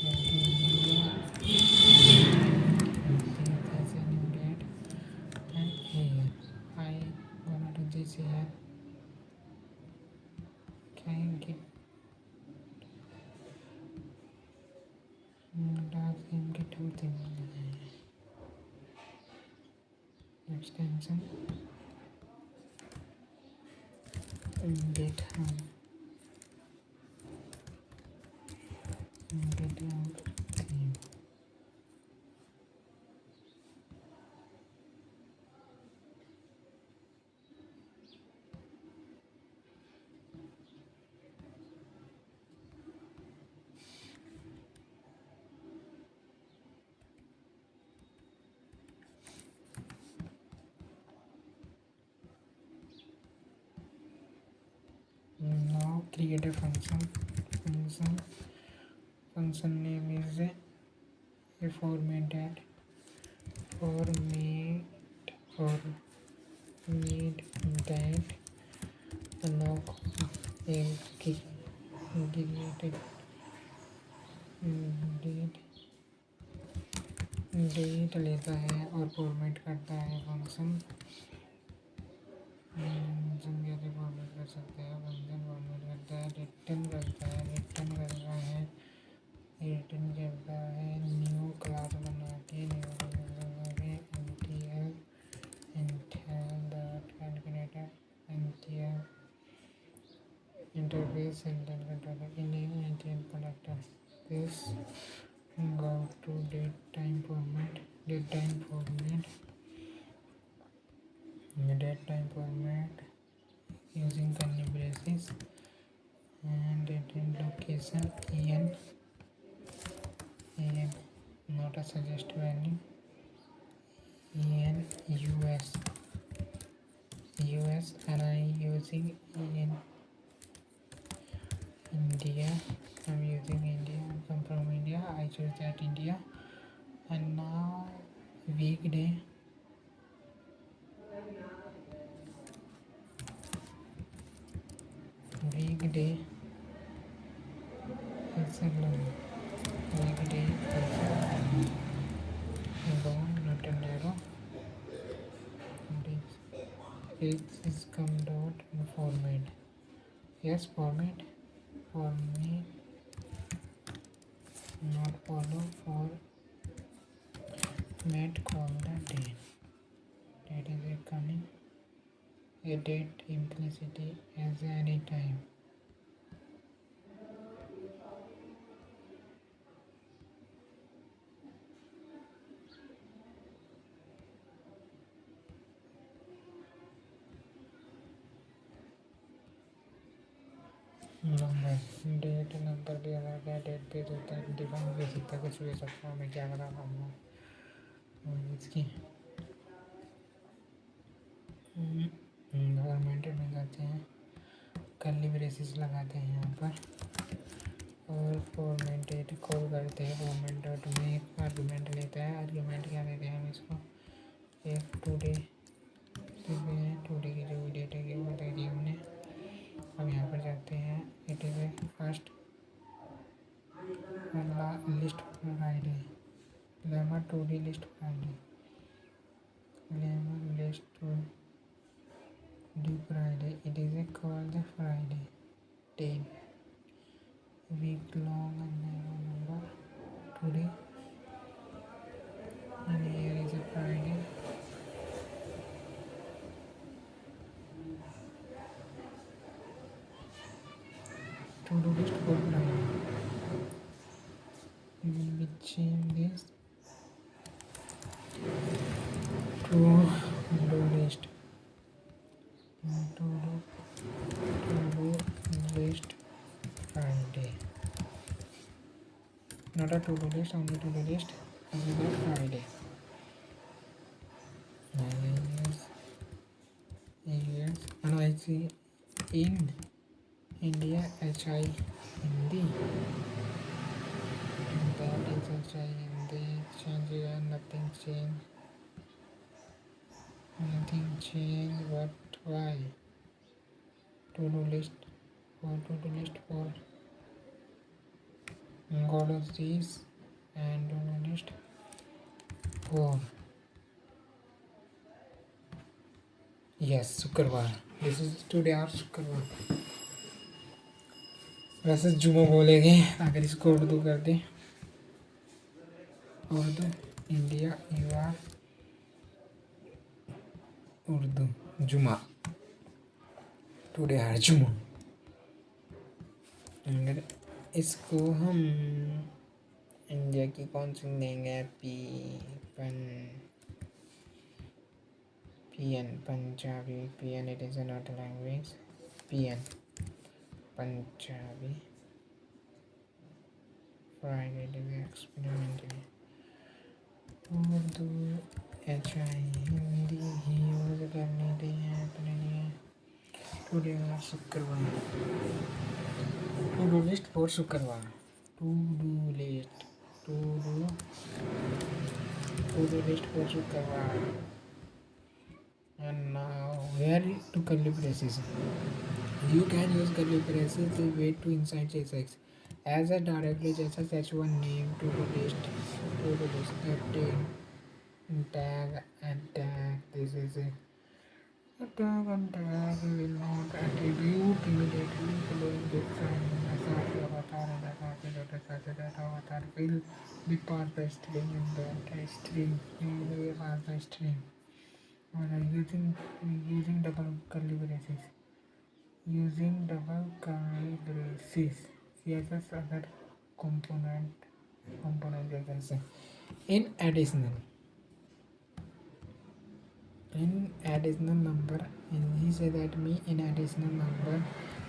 a new date and here I gonna do this here. Can get does him get something extension get get theme. Now create a function name is a formatted format format that allow a date date लेता है और format करता है function कैसे format कर सकते हैं function format करता है रिटर्न करता है न्यू क्लास बना के dot calculator NTL interface and controller in name connector. This go to date time format using curly braces and date and location en not a suggest value en us and I using en India. I'm using India. I come from India. I choose that India. And now weekday. Weekday is a long. Weekday is a long, not a narrow. It is come dot and format. Yes, format. Not follow for mate call the date. Date is a coming. A date implicitly as any time. Number date number भी अलग है date पे होता है define भी सकता है कुछ भी हो सकता है मैं क्या बता पाऊँगा इसकी गवर्नमेंट में जाते हैं कर्ली ब्रेसेस लगाते हैं यहाँ पर और फॉर्मेट कॉल करते हैं फॉर्मेट डॉट में एक आर्गूमेंट लेता है आर्गूमेंट क्या देते हैं हम इसको एक टुडे की जो भी डेट है वो दे दी हमने अब यहाँ पर जाते हैं it is a first list Friday lemur to D list Friday lemur list to D Friday it is a call the Friday 10 week long number today and here is a Friday to do list for Friday. We will be change this to do list to do list Friday. Not a to do list, only to do list. This is Friday. Yes, and I see in India HI Hindi. That is HI Hindi. Change here, nothing change. Nothing change, but why? to-do list to-do list for groceries and to-do list for yes शुक्रवार. This is today और शुक्रवार. वैसे जुमा बोलेंगे अगर इसको उर्दू कर दें. Urdu India you are Urdu जुमा टुडे आर जुमा. अगर इसको हम इंडिया की कौन सी देंगे PN Punjabi PN it is not language PN Punjabi Friday experimentally Urdu Hindi ही यूज़ करने दी है अपने लिए. टुडे और शुक्रवार टू डू लिस्ट फॉर शुक्रवार to do list to do list for शुक्रवार. And now where to curly braces? You can use curly braces to wait to inside JSX as a directly JSX h1 name to do list contain tag and tag. This is a tag and tag will not attribute immediately following this sign. The avatar and the avatar will be passed by string and the string will be passed by string. Using double curly braces. Using double curly braces. CSS other component जैसे. In additional number, and he said that in additional number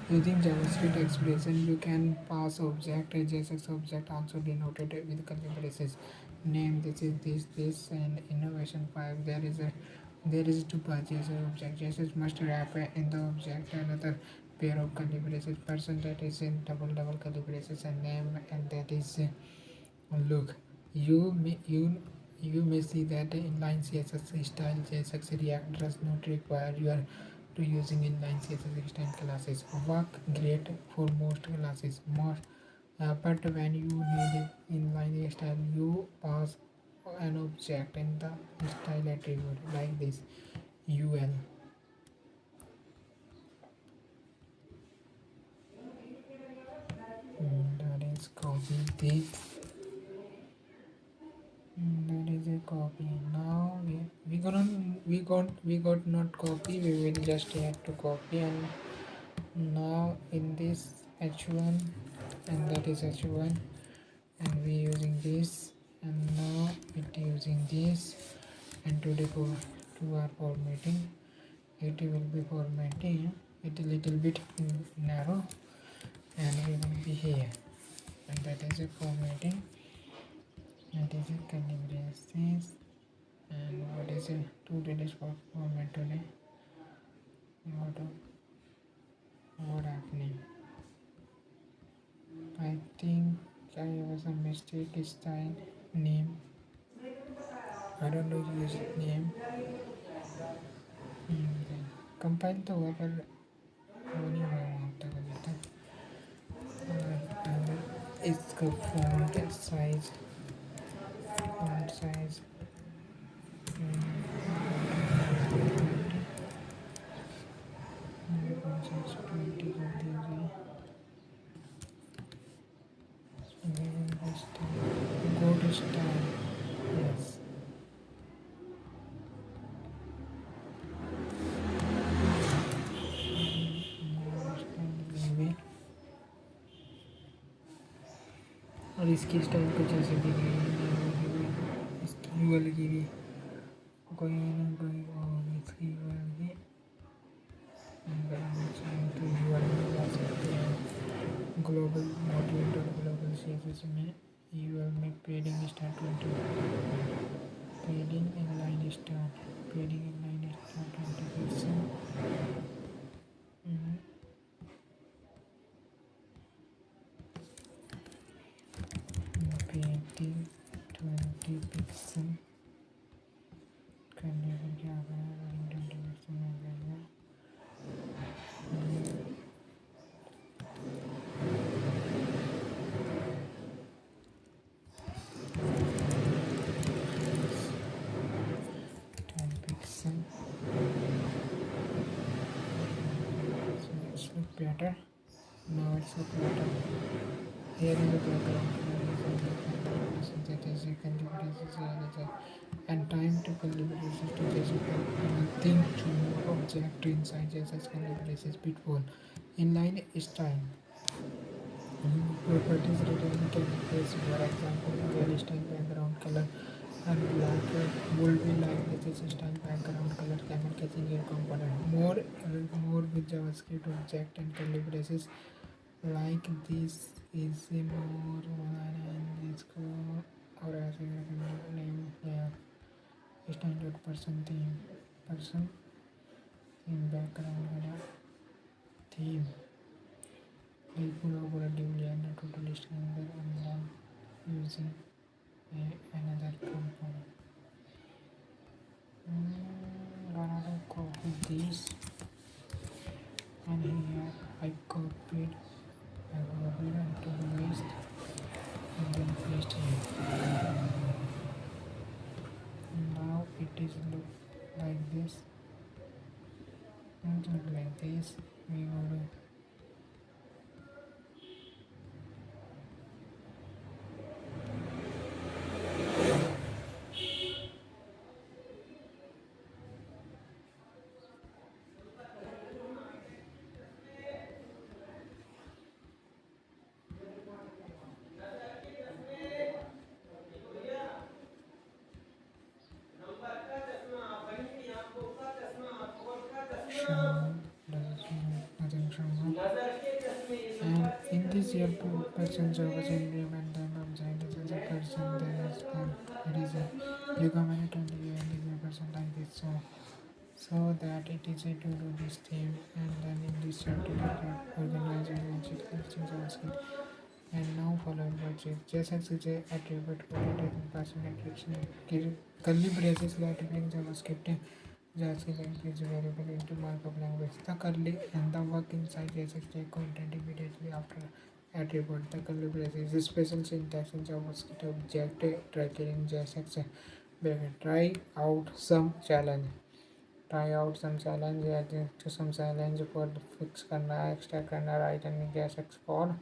using JavaScript expression you can pass object JSX object also denoted with curly braces. Name this is this and innovation 5 there is to purchase an object. JSX must wrap in the object another pair of curly braces person that is in double curly braces and name and that is look. You may see that inline CSS style JSX React does not require you are to using inline CSS style classes. Work great for most classes. But when you need inline style, you pass an object in the style attribute like this UL. That is copy this. That is a copy. Now we got not copy. We will just have to copy and now in this h1 and that is h1 and we using this and now it using this and today for to our formatting it will be formatting it a little bit narrow and we will be here and that is a formatting. That is a curly braces and what is a today's format today? What happening? I think I was a mistake style name. I don't know use name. Compile तो हुआ पर वो नहीं हुआ वहाँ तक अभी तक. इसका font size go to style. Yes. और इसकी स्टाइल कुछ ऐसे दी गई है इसकी यूएल की भी कोई ना कोई और इसकी यूएल भी तो यूएल में जा सकते हैं ग्लोबल मॉड्यूल और ग्लोबल सीरीज में यूएल में पेडिंग स्टार्ट पेडिंग इनलाइन स्टार्ट 20%. पेडिंग 20% करने पर क्या होगा 20% हो जाएगा better. Now it's a better. Here is the background synthesis, and time to calibration to just nothing to more object inside just calibration pitfall. Inline style. Properties written can replace, for example, real style background color and black would be like this is style background color camel catching your component. More with JavaScript object and curly braces like this is a more and it's or as a name here standard person theme background color theme पूरा division total standard and then using another component. Gonna copy this and here I copied into the list and then placed here. Now it is look like this. Don't look like this. We will and in this year two persons of us in and then observed as a person there is one it is a you comment on the and is a person like this so that it is a to do this theme and then in this certificate organize and magic listings of skill and now followed by just as a attribute oriented in person attraction curly braces like bring JavaScript JavaScript is variable into markup language. The curly and the work inside JSX take content immediately after attribute. The curly brace is a special syntax in JavaScript object tracking in JSX bracket. Try out some challenge adding to some challenge for fix करना extract करना write and JSX code.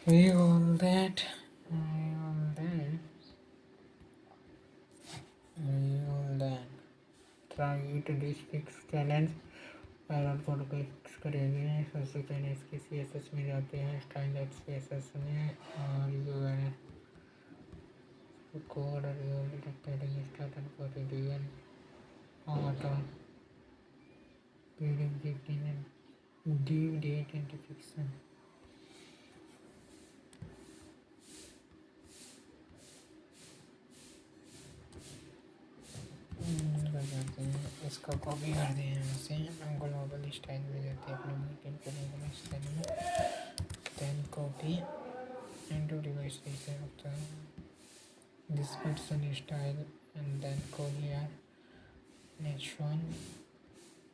We all that. Try it this fix challenge parrot code को fix करेंगे सबसे पहले इसके C S S में जाते हैं स्टैंडर्ड सी एस एस में और जो है कोड और padding starter for revision auto pending due date and fixing इसका कॉपी कर दें यहाँ से हम ग्लोबल स्टाइल में जाते हैं अपने मीटिंग के ग्लोबल स्टाइल में then copy and to device reset this person style and then call here next one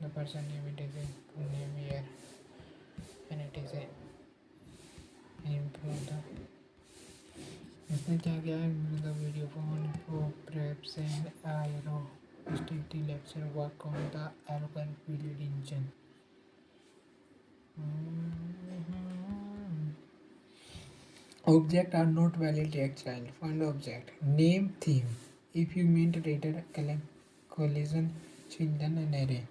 the person name it is a name here and it is a improve the इसमें क्या क्या है improve the video phone improve preps and state lecture work on the algorithm build engine. Object are not valid child. Find object. Name theme. If you meant later collision children and array.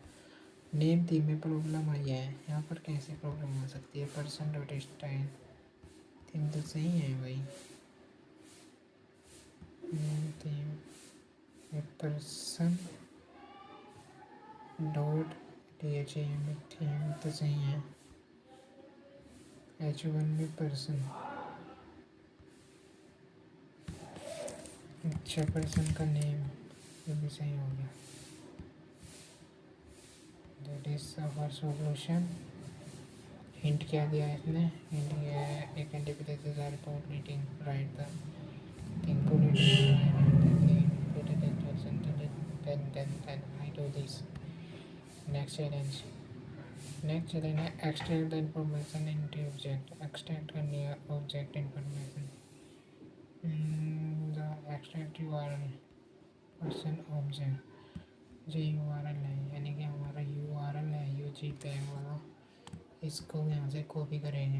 Name theme में problem आई है यहाँ पर कैसे problem हो सकती है person dot style theme तो सही है भाई name theme person dot THAM theme तो सही है H1 में पर्सन अच्छा पर्सन का नेम ये भी सही हो गया that is our solution hint क्या दिया है इसने हिंट किया है एक antithesis are reporting right the thing put it in person then I do this next challenge है extract the information into object extract करनी है object information the extract URL person object जो URL है यानी कि हमारा URL है UG tag वाला इसको यहाँ से कॉपी करेंगे,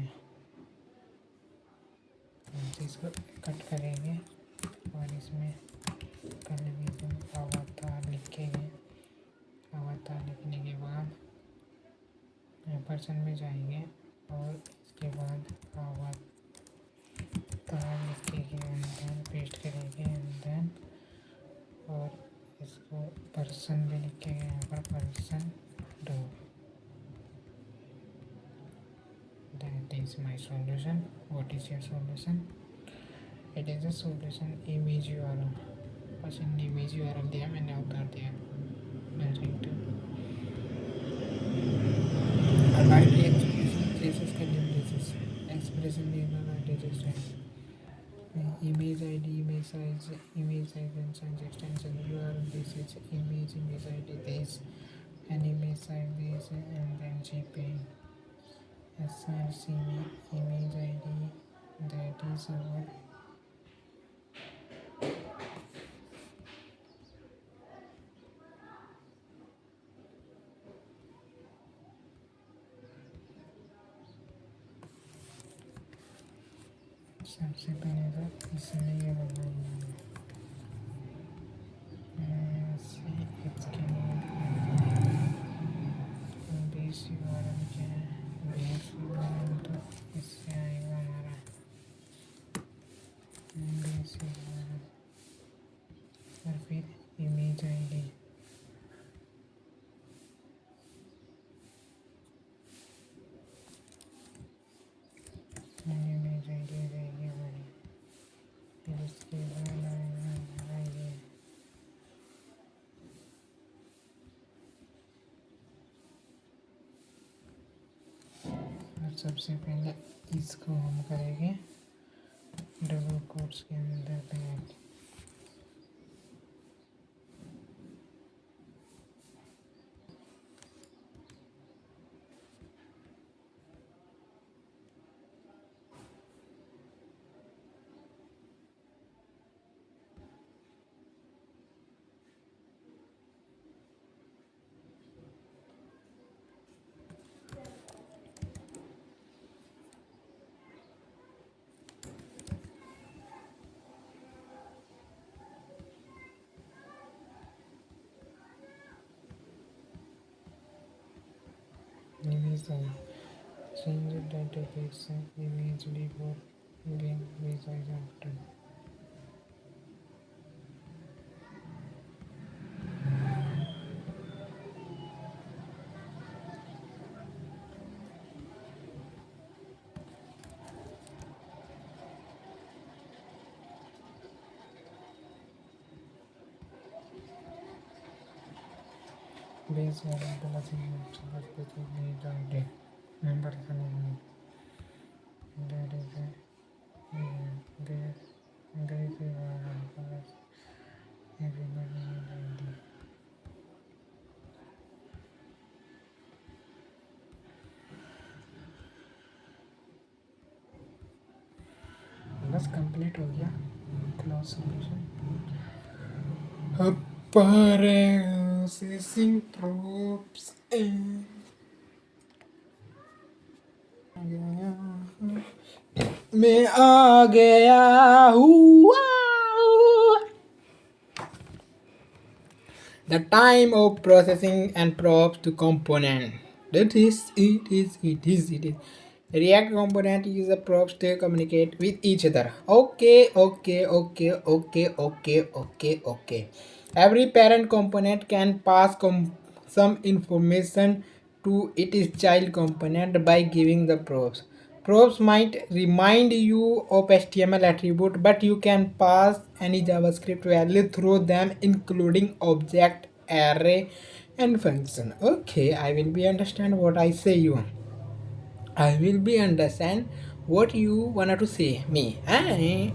यहाँ से इसको कट करेंगे और इसमें टेलीविजन अवतार लिखेंगे। अवतार लिखने के बाद पर्सन में जाएंगे और इसके बाद अवतार लिखेंगे एंड देन पेस्ट करेंगे एंड देन और इसको पर्सन भी लिखेंगे यहाँ पर पर्सन डो। That is my solution. What is your solution? It is a solution image URL. बस इन image URL दिया मैंने, अवतार दिया। मैं write the expression traces का name traces expression देना ना traces है। Image ID, image size and size extension URL this is image ID this and image size this and then JPEG. SRC image ID that is our सबसे पहले तो इसमें ये लगाएंगे इसके बेस URL क्या है, बेस URL तो इससे आएगा हमारा बेस URL और फिर इमेज ID इमेज ID रहेगी हमारी। फिर इसके बाद आएगा हमारा ये और सबसे पहले इसको हम करेंगे डबल कोट्स के अंदर pack. Image size. Change the data pixel image before being resize after. Base value plus image plus image ID. Number name. That is it. There is a plus everybody ID. बस complete हो गया class solution. Processing props मैं आ गया हुआ। The time of processing and props to component. That is, it is. React component use the props to communicate with each other. Okay. Every parent component can pass some information to its child component by giving the props. Props might remind you of HTML attribute, but you can pass any JavaScript value through them, including object, array, and function. Okay, I will be understand what I say you. I will be understand what you wanted to say me. And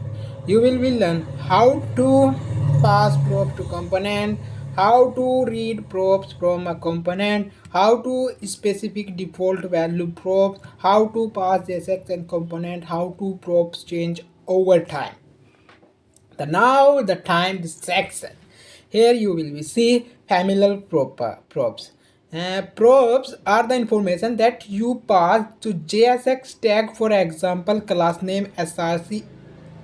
you will be learn how to pass prop to component, how to read props from a component, how to specific default value props, how to pass JSX and component, how to props change over time. Now the time section. Here you will see familiar props. Props are the information that you pass to JSX tag. For example, class name, SRC,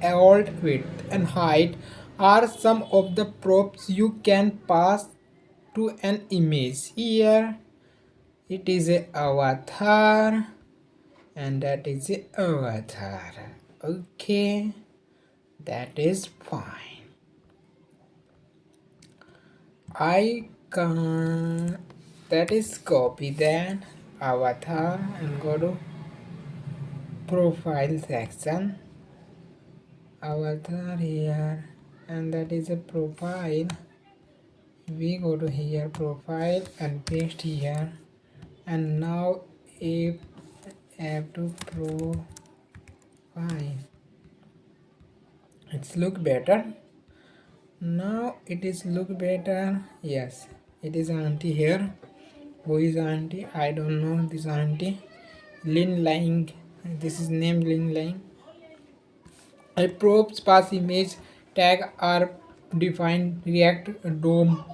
alt, width, and height are some of the props you can pass to an image. Here it is a avatar, and that is a avatar. Okay, that is fine. I can, that is, copy that avatar and go to profile section, avatar here, and that is a profile. We go to here profile and paste here, and now if add to profile, it's look better. Now it is look better. Yes, it is auntie here. Who is auntie? I don't know this auntie. Lin Lang. This is name Lin Lang. A probe's pass image tag are defined React DOM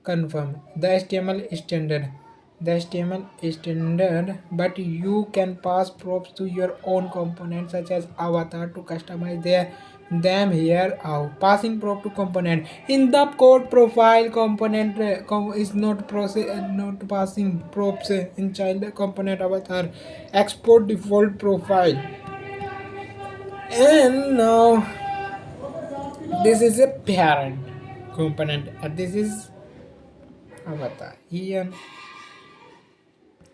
confirm the HTML standard. The HTML standard, but you can pass props to your own components such as avatar to customize them here. How passing prop to component in the code profile component is not process not passing props in child component avatar. Export default profile. And now this is a parent component, and this is avatar here.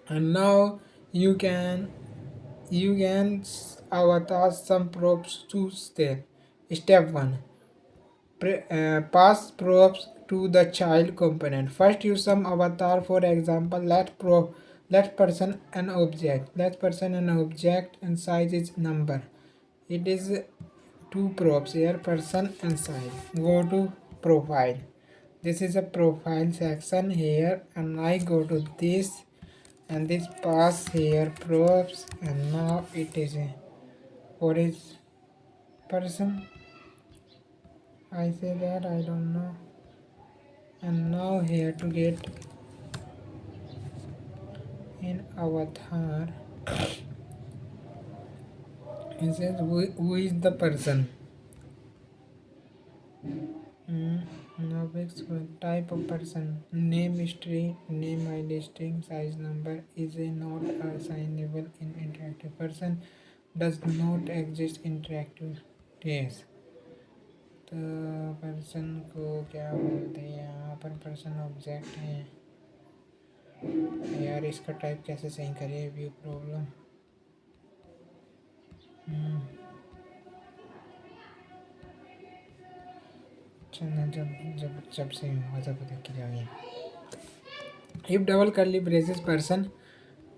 And now you can avatar some props to step 1. Pass props to the child component. First use some avatar. For example, let person an object and size is number. It is two props here, person and size. Go to profile. This is a profile section here, and I go to this, and this pass here props, and now it is a, what is person, I say that I don't know. And now here to get in avatar, it says who is the person. Now type of person, name string, name ID string, size number is a not assignable in interactive. Person does not exist interactive. Yes, तो person को क्या बोलते हैं यहाँ पर, person object है यार, इसका टाइप कैसे सही करें, व्यू प्रॉब्लम। चलना जब जब जब सही होगा तब देख के जाएंगे। if double curly braces person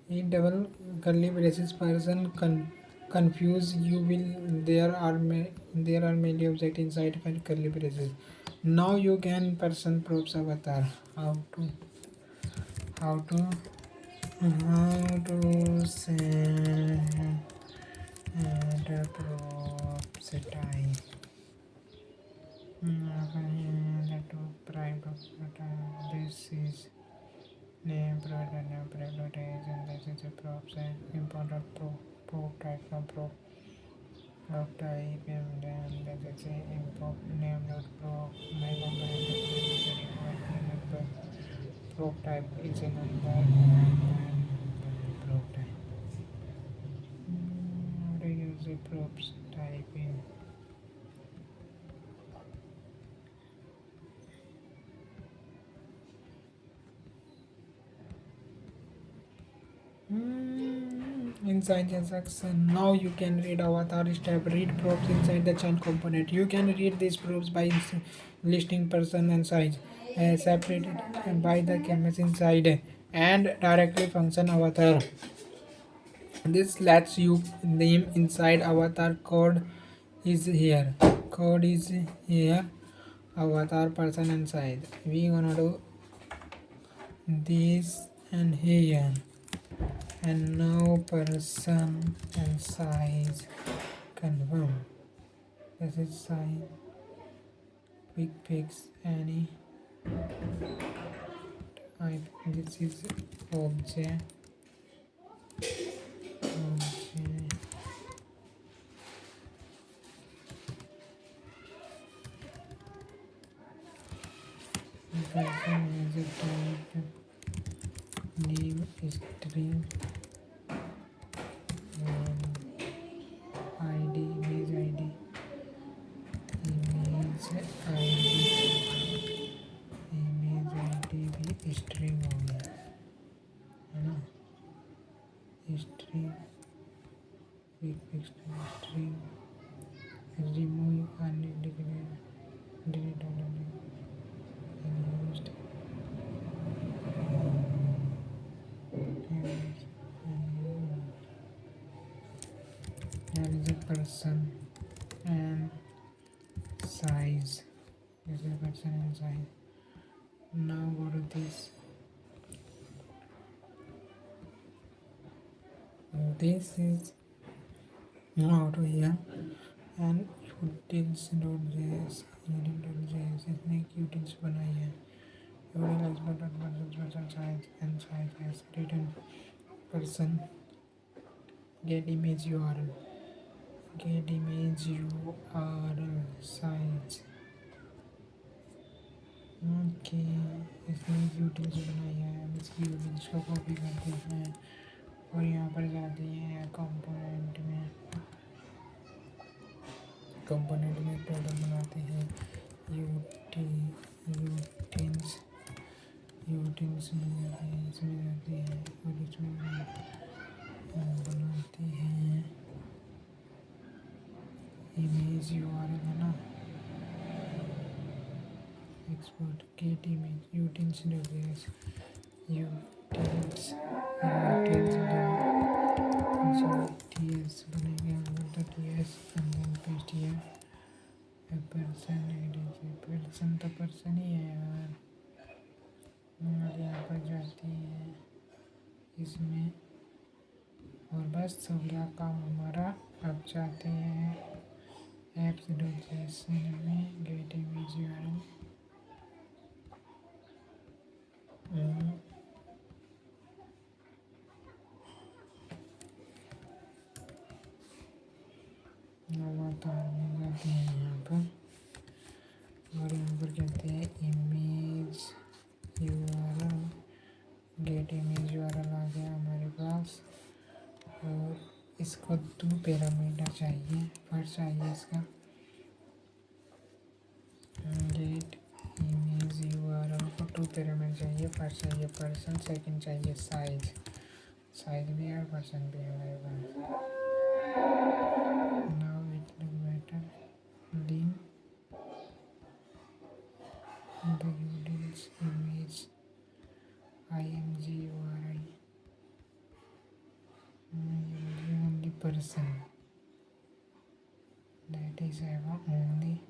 if double curly braces person confuse you will, there are many objects inside curly braces. Now you can person props avatar. How to set the props type. This is name prioritize, and this is a props and important prop type from prop type, and then that is a import name dot prop. My component prop type is a number, and prop type. How to use the props type in. Inside the section, now you can read avatar step, read props inside the child component. You can read these props by listing person and size, separated by the canvas inside, and directly function avatar. This lets you name inside avatar. Code is here, avatar person and size. We gonna do this and here, and now person and size confirm. This is size, quick fix any this is object, object person has a type name string and id image id image id image id भी string हो गया है ना string string remove undeclared delete unused there is a person and size. This is a person and size. Now go to this. This is now to here and utils.js utils.js इसने एक utils बनाई है person size and size has written person get image URL size okay इसने utils बनाई है हम इसकी utils को कॉपी करते हैं और यहाँ पर जाते हैं कंपोनेंट में प्रोडक्ट बनाते हैं यूटिल्स में जाते हैं इसमें जाते हैं और इसमें बनाते हैं इमेज यूआरएल है ना export get image utils.js utils बनेगा ts and then paste here a person तो person ही है यार और यहाँ पर जाते हैं इसमें और बस हो गया काम हमारा अब जाते हैं apps.js में get image URL अवतार में जाते हैं यहाँ पर और यहाँ पर कहते हैं image URL get image URL आ गया हमारे पास और इसको 2 पैरामीटर चाहिए फर्स्ट चाहिए इसका गेट इमेज यूआरएल को 2 पैरामीटर चाहिए फर्स्ट चाहिए पर्सन सेकंड चाहिए साइज भी है पर्सन भी है हमारे पास now it look better link the utils image img only person that is only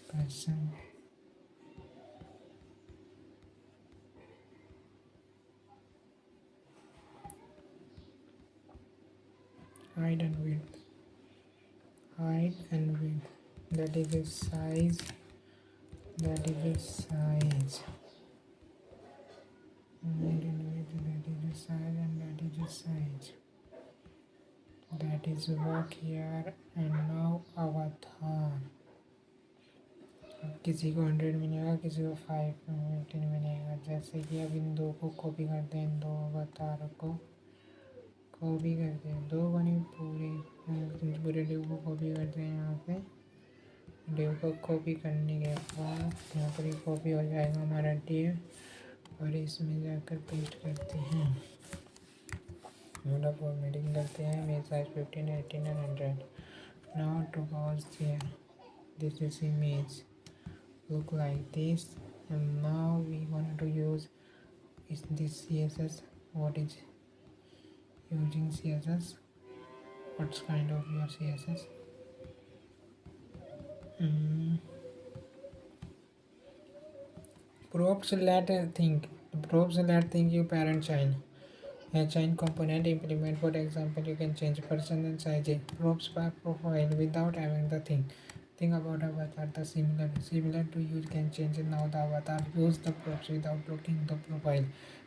person height and width that is the size height and width that is the size and that is the size that is work here and now avatar किसी को 100 मिलेगा किसी को 515 मिलेगा जैसे कि अब इन दो को कॉपी करते हैं इन दो अवतार को कॉपी करते हैं दो बनी पूरे डिव को कॉपी करते हैं यहाँ पे डिव को कॉपी करने के बाद यहाँ पर ही कॉपी हो जाएगा हमारा डिव और इसमें जाकर पेस्ट करते हैं मोडा फॉर्मेटिंग करते हैं मेरे size 15 18 and 100 now to pause here this is image look like this and now we want to use is this css what is using css what's kind of your css props let think you parent child a chain component implement for example you can change person and size props by profile without having the thing Think about avatar, the similar to you can change it now. The avatar use the props without looking the profile.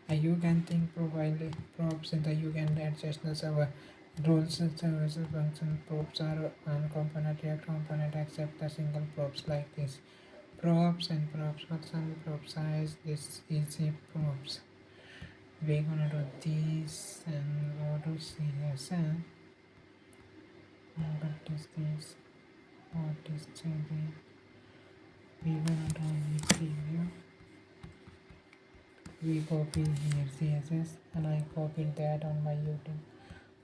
You can think profile props and you can adjust the server rules and services function. Props are component react component accept the single props like this. Props and props function prop size. This is a props. We're gonna do this and go to CSN. What is this? What is changing? We gonna do this review. We copy here CSS and I copied that on my YouTube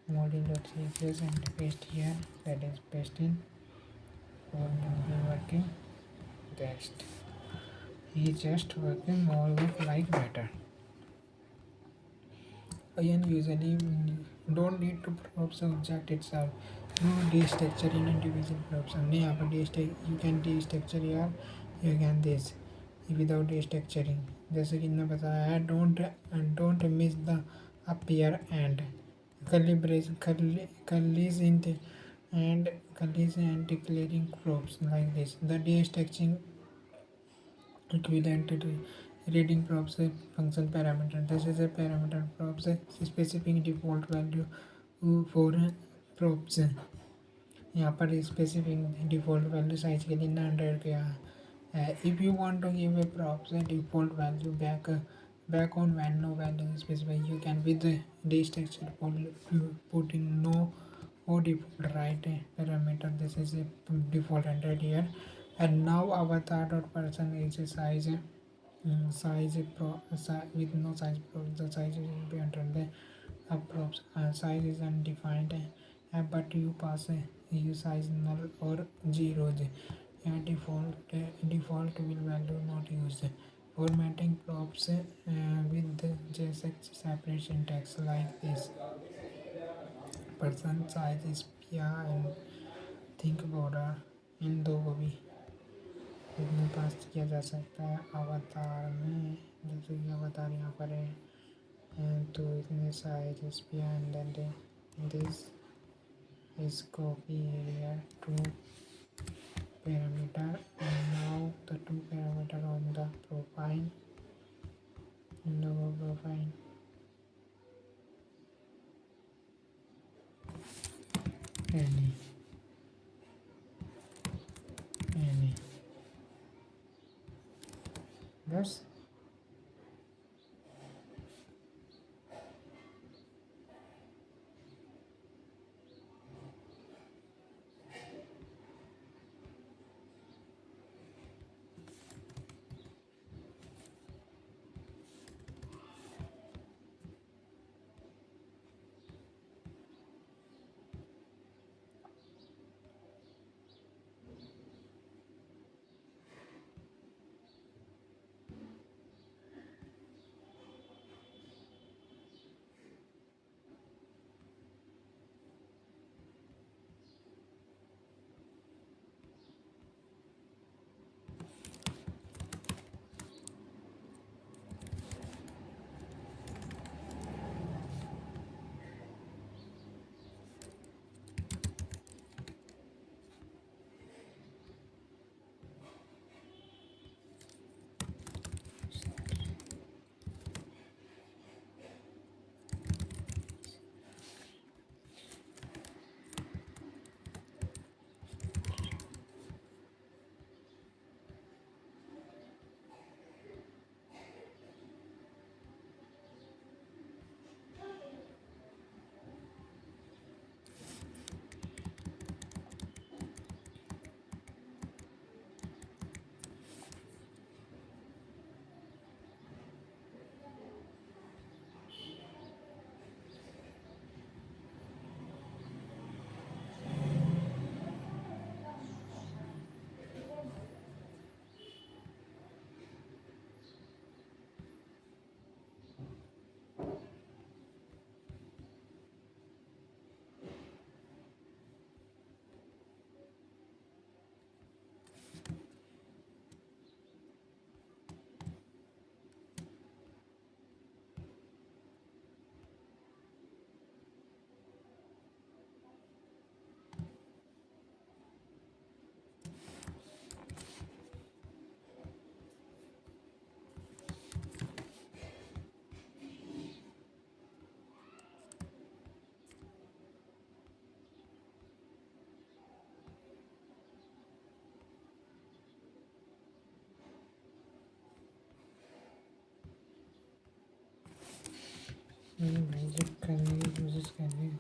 modeling.css and paste here. That is pasting. What will be working? Just he just working more look like better. Again, usually don't need to props object itself. No destructure in individual props. हमने यहाँ पर you can destructure here. You can this without destructuring. जैसे कि इन्होंने बताया है don't miss the appear and curly brace curlies in the and curlies and declaring props like this. The destructuring equivalent to reading props function parameter. This is a parameter props specific default value for props. यहाँ पर specific default value size के लिए 900 के if you want to give a props default value back on when no value is specified, you can with the structure putting no or default right parameter. This is a default 100 here. And now avatar dot person is a size with no size pro. The size will be under the props. Size is undefined, but you pass you size null or zeros. Default will value not used. Formatting props with the JSX separate syntax like this. Person size is PIA and think border इन दो को भी इसमें पास किया जा सकता है अवतार में जैसे कि अवतार यहाँ पर है तो इसमें साइज इस PIA and then this is copy area to parameter and now the two parameter on the profile logo profile any bus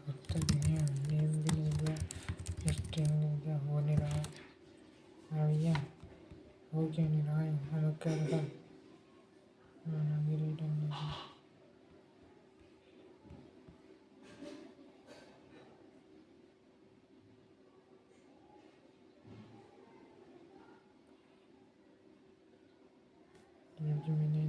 उत्तर दिया नेम भी नहीं दिया, स्ट्रिंग नहीं दिया, हो नहीं रहा। हाँ भैया, हो क्यों नहीं रहा है? हेलो क्या बता, आगे रिटर्न नहीं दिया। जबकि मैंने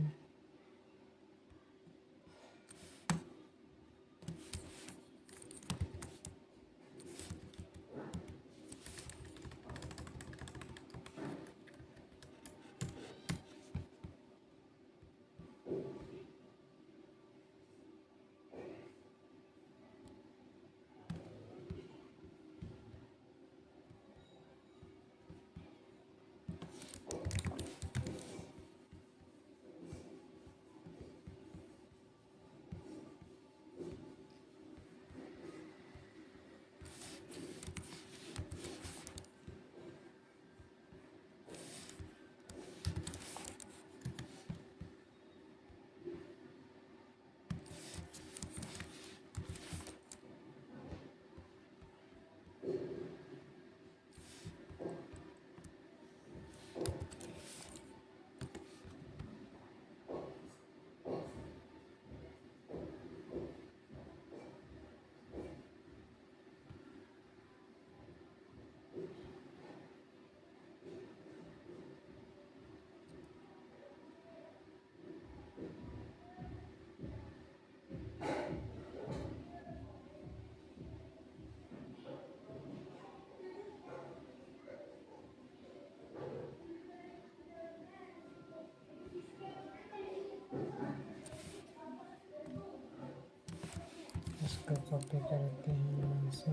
इसको कॉपी करते हैं यहाँ से,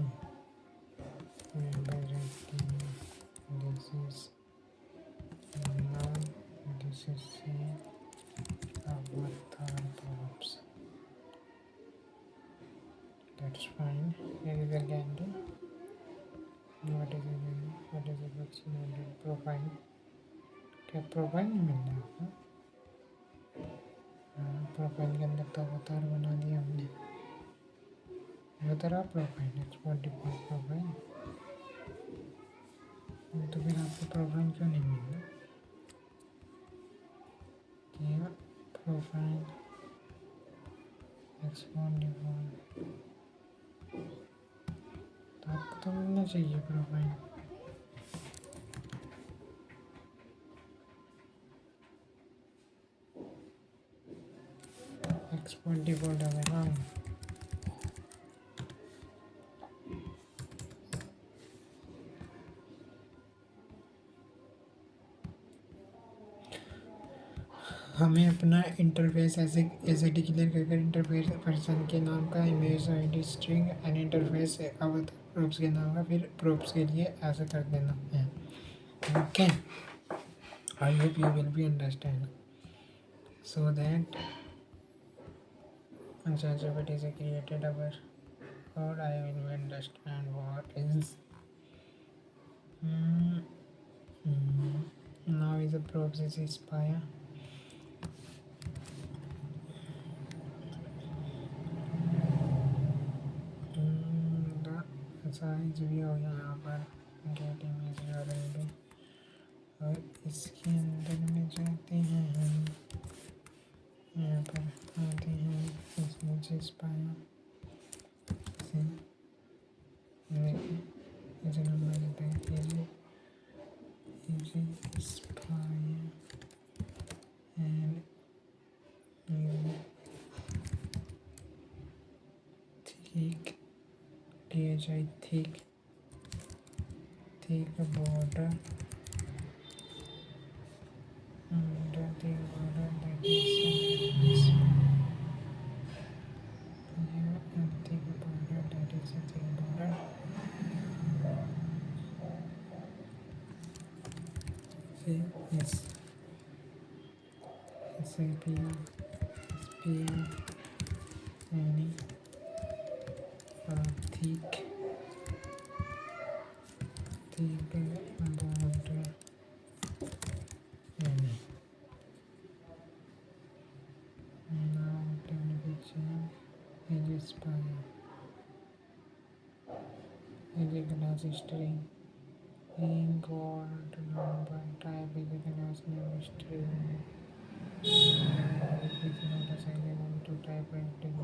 दिस इज नाम, दिस इज सी avatar props. That's fine. Here is a gallery. What is a gallery? What is a vaccinated profile? क्या प्रोफाइल नहीं मिल रहा आपको? हाँ, प्रोफाइल के अंदर तो अवतार बना दिया हमने। वो तो रहा प्रोफाइल, एक्सपोर्ट डिफॉल्ट प्रोफाइल। तो फिर आपको प्रोफाइल क्यों नहीं मिल रहा? क्या प्रोफाइल एक्सपोर्ट डिफॉल्ट, तो आपको तो मिलना चाहिए प्रोफाइल। एक्सपोर्ट डिफॉल्ट अगर हाँ, हमें अपना इंटरफेस ऐसे डिक्लेयर करके इंटरफेस पर्सन के नाम का, image ID string and interface अवतार प्रोप्स के नाम का, फिर प्रोप्स के लिए ऐसा कर देना है। Okay, I hope you will be understand so that ChatGPT is created our or I will understand what is now is a process is Paya. The size भी हो गया यहाँ पर, गेट इमेज यूआरएल, और इसके अंदर में जाते हैं हम, यहाँ पर आते हैं इसमें चीज पाया से देखिए, इसे नंबर देते हैं इसे पाया and thick thick border and the border that is this here, and thick border that is a thick border. See this SPR any thick border any. Now turn picture is fire. Avatar's history. Being called number type is a national mystery. It is not a silent to type writing.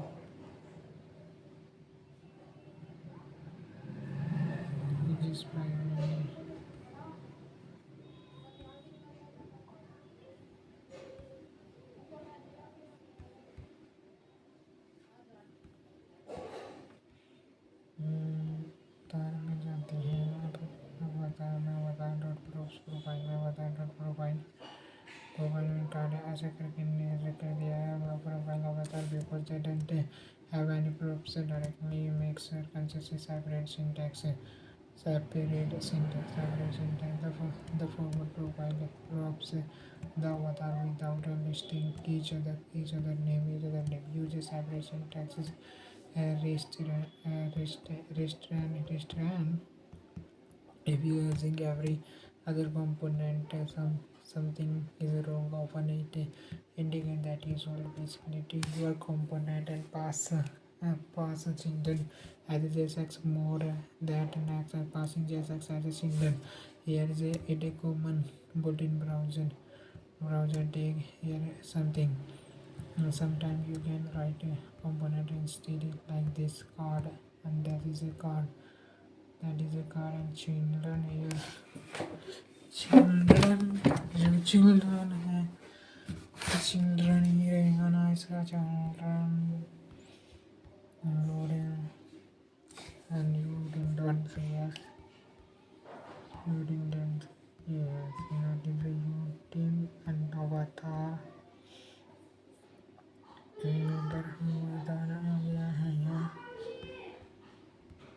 It is primarily अवतार में जाते हैं अब अवतार में अवतार dot profile में अवतार डॉट प्रोफाइल प्रोफाइल में डाले ऐसे करके ऐसे कर दिया है अपना प्रोफाइल अवतार because they don't have any props directly makes consciously separate syntax separate syntax separate syntax the forward profile props the avatar without listing each other name uses separate syntax is restrain if you are using every other component something is wrong often it indicate that you solve basically your component and pass a children as a JSX more that next passing JSX as a children here is a common built-in browser tag here something sometimes you can write a component instead like this card and that is a card and children here children है children ही रहेगा ना इसका children loading and you didn't say yes you didn't yes that is a you team and avatar ऊपर avatar आ गया है यहाँ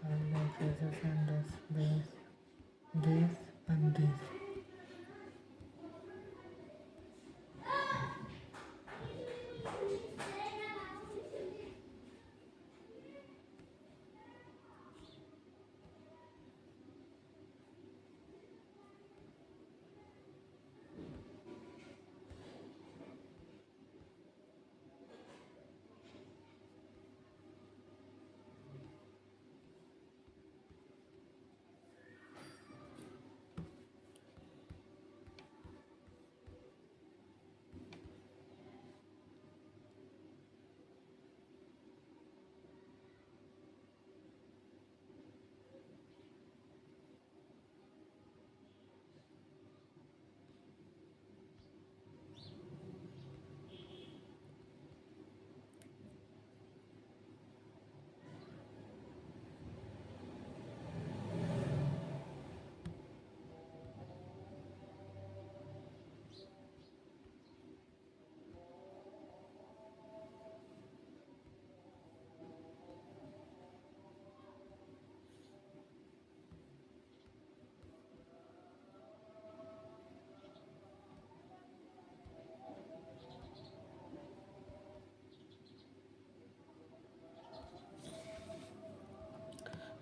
and this is and this and this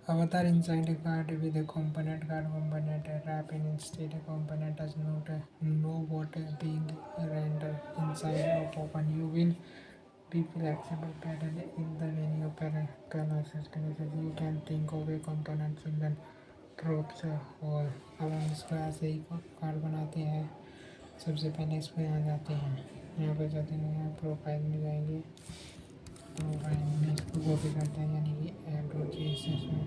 Avatar inside a card with a component card component wrap in instead a component does not know what being rendered inside of open. You will be flexible pattern in the menu classes. You can think of a component children props और अब हम इसको ऐसे ही card बनाते हैं सबसे पहले इसमें आ जाते हैं यहाँ पर जाते हैं यहाँ प्रोफाइल में जाएंगे प्रोफाइल में इसको कॉपी करते हैं यानी कि ऐप डॉट जीएसएस में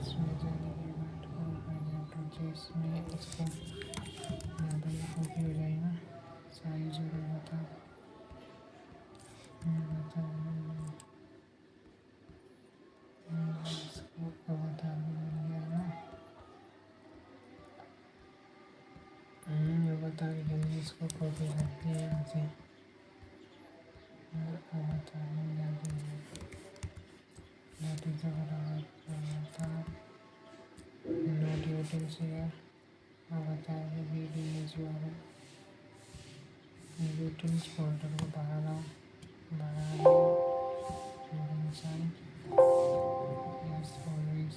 इसमें जाने के बाद प्रोफाइल ऐप डॉट जीएस में इसको यहाँ पर ये कॉपी हो जाएगा साइज और बता इसको अवतार में बन गया ना अवतार के लिए इसको कॉपी करते हैं यहाँ से और अवतार में जाते हैं that is our avatar not utils here avatar में भी image वाला utils folder को बाहर आओ inside yes always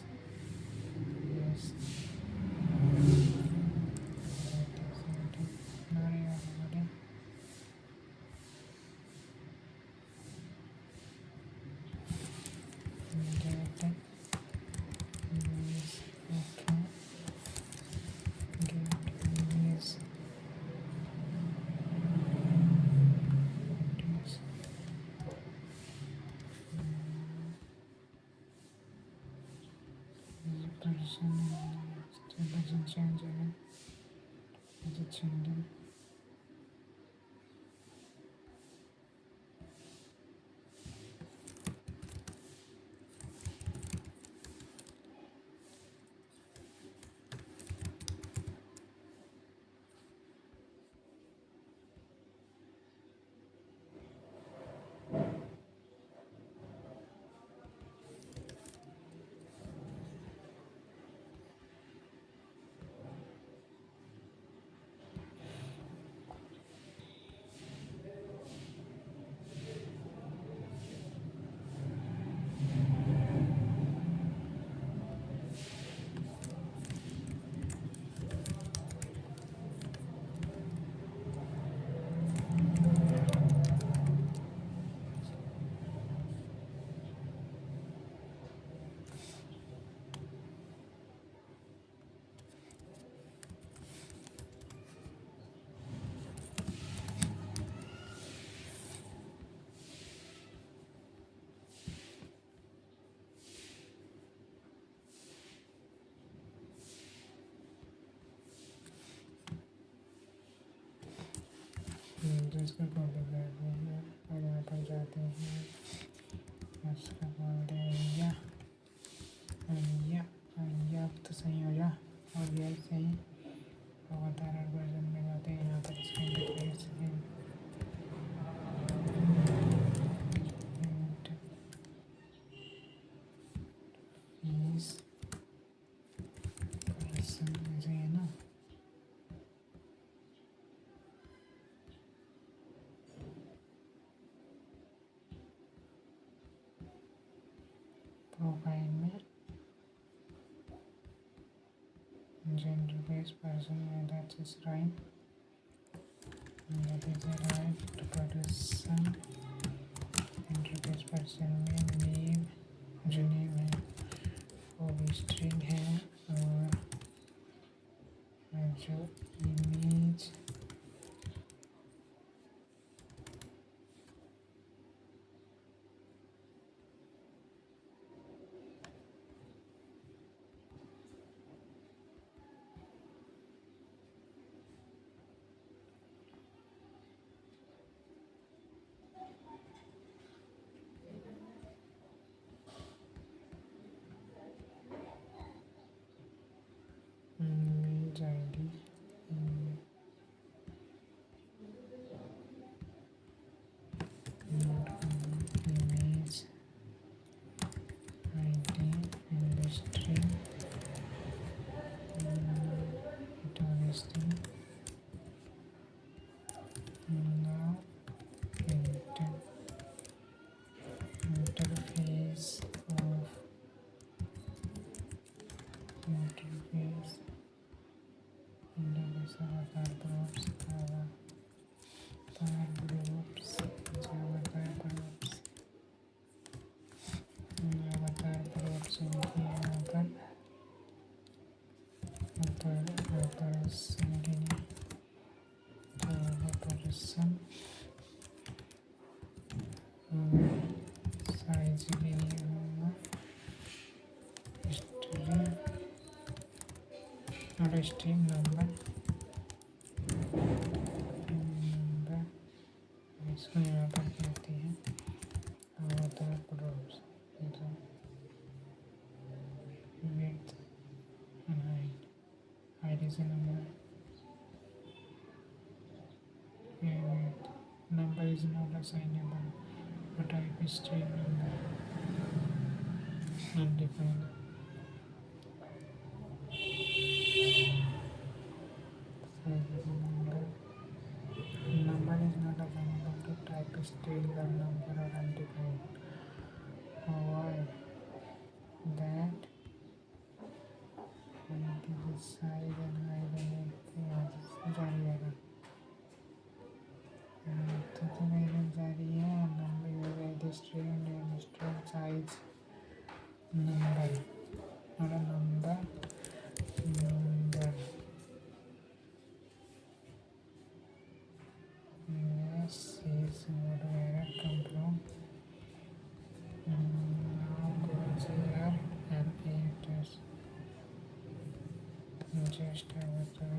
yes person doesn't change again. Is it changing? जिसको टॉपिक करते हैं और यहाँ पर जाते हैं उसका बोलते हैं या अब तो सही हो जा और यही सही अवतार वर्जन में जाते हैं यहाँ पर इसके इंटरफेस ऐसे है ना प्रोफाइल में gender based person में that is right person interface person में नेम जो नेम है वो भी स्ट्रिंग है और जो image ID image ID and the string it all is thing now interface of interface avatar groups avatar groups यहाँ पर person साइज के लिए होगा स्ट्रिंग और स्ट्रिंग नंबर इसको यहाँ पर कहते हैं avatar groups width and height is a number and number is not assignable but type is string number undefined number is not assignable to type is string or number or undefined why that this is size and height and जारी है तो मेरे जारी है number है string and string size number not a number this is where it come from now go here and it is just avatar.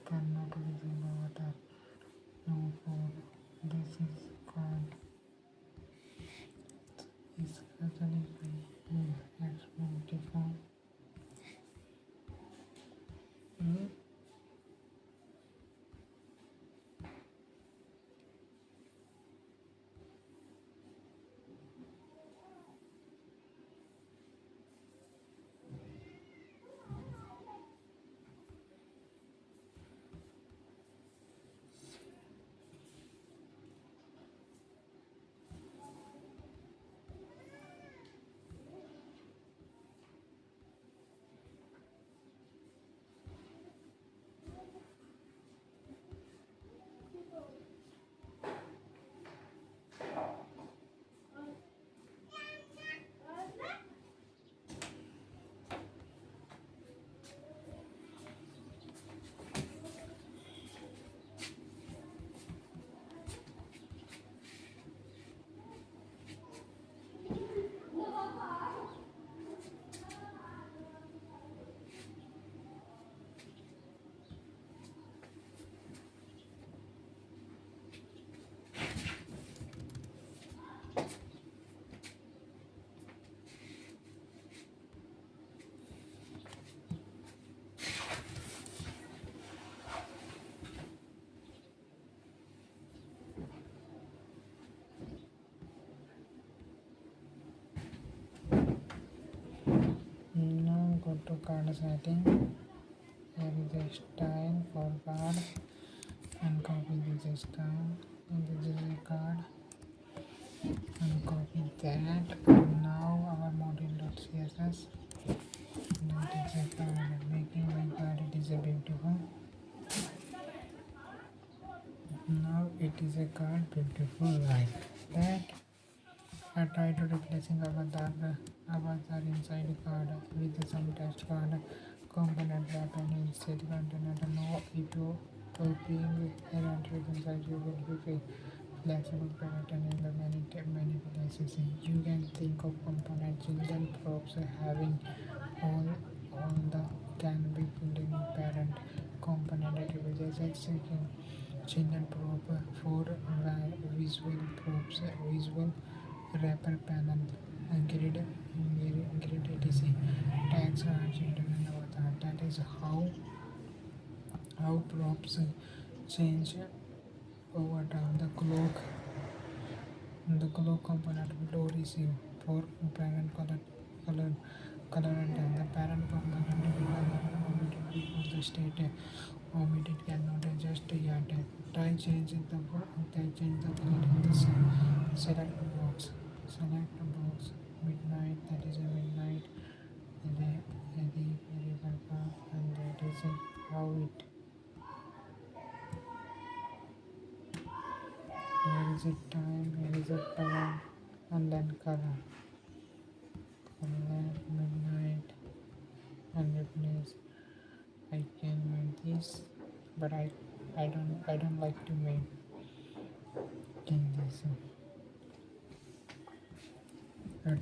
Cannot resume avatar. No food. This is called is Catholic expectation. Now go to card setting. Here is a style for card and copy this style. And this is a card and copy that. And now our model.css. That is a card. Making my card it is a beautiful. Now it is a card beautiful like that. I try to replacing avatar inside card with some text card component wrap and instead content. Know if you copying an entry inside you will be flexible pattern in the many places. You can think of component children props having all the can be building parent component attributes second children prop for visual props visual wrapper panel grid etc tags are children and avatar. That is how props change over time. The clock component will receive for parent color color and time. The parent component will omitted before the state omitted cannot adjust yet. Try changing the color in the select box. Select box midnight, that is a midnight and that is how it. Here is a time, here is a color and then color. Color midnight and replace. I can make this, but I don't like to make in this.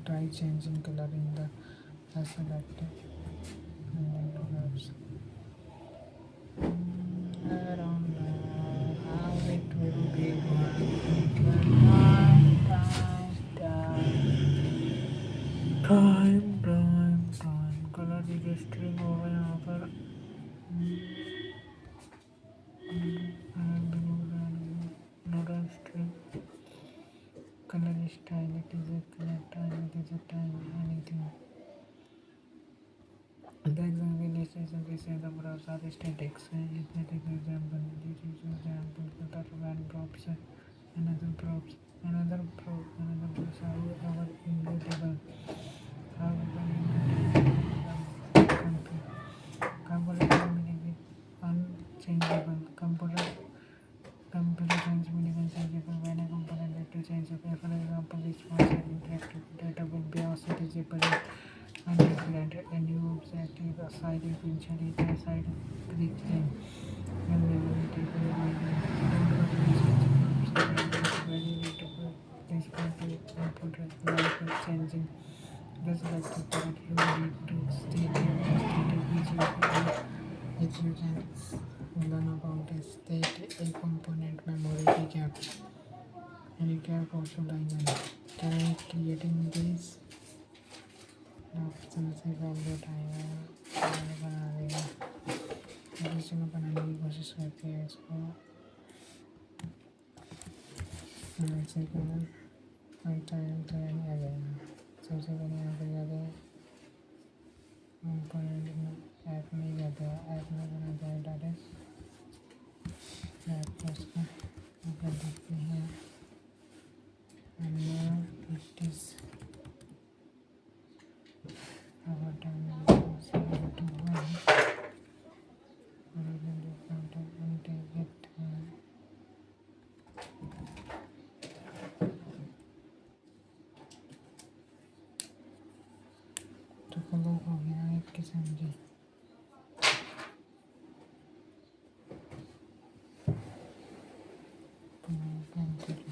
Try changing color in the select and then colors. I don't know how it will be working. Time. Color registering over यहाँ पर nodal string. Color style, it is a color time, it is a time, anything. The example is we say the props are statics. Static example. This is example. Color when props, another props are our immutable. How component meaning unchangeable. Component computer science medical surgical when a component need to change. Okay, for example, response and interactive data will be also visible and different and you exactly the side eventually the side breathing and memory very need to put this part to input life changing just like the part you need to state which you can learn about a state a component memory recap and recap also line can creating this option से complete आएगा बना देगा जिस जगह बनाने की कोशिश करते हैं इसको ऐसे करना कोई टाइम तो नहीं आ जाएगा सबसे पहले यहाँ पे जाके कंपोनेंट ऐप में जाते हैं ऐप में बनाते हैं डायरेक्ट ऐप को उसका ऊपर देखते हैं and it is our time is 0 to 1 original content and take it तो कलर हो गया एक किस्म की काम कर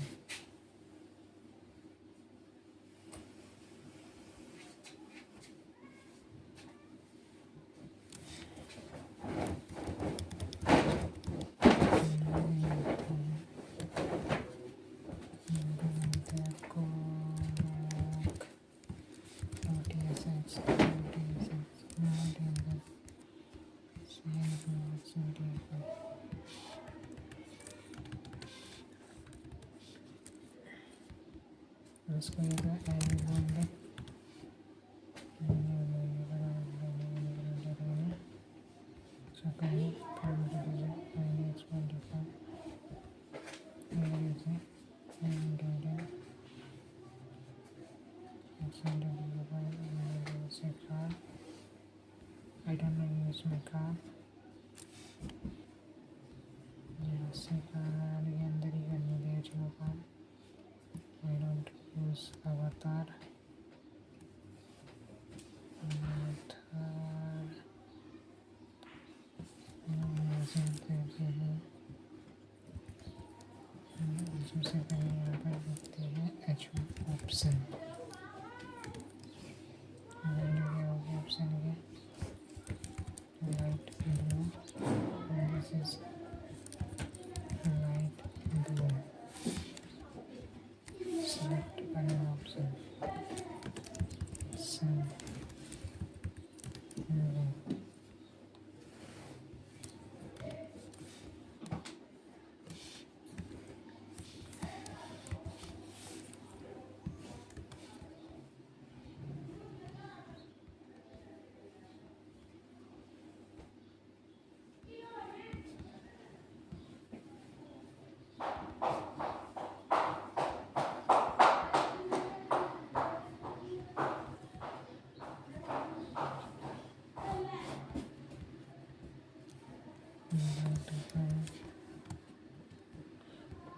इसको एड बोलेंगे I don't know use my card. Yes, I can again the reconfiguration card. I don't use avatar. सबसे पहले यहाँ पर देखते हैं एच ऑप्शन ऑप्शन है light blue and this is light blue. Select an option. Sun. Moving.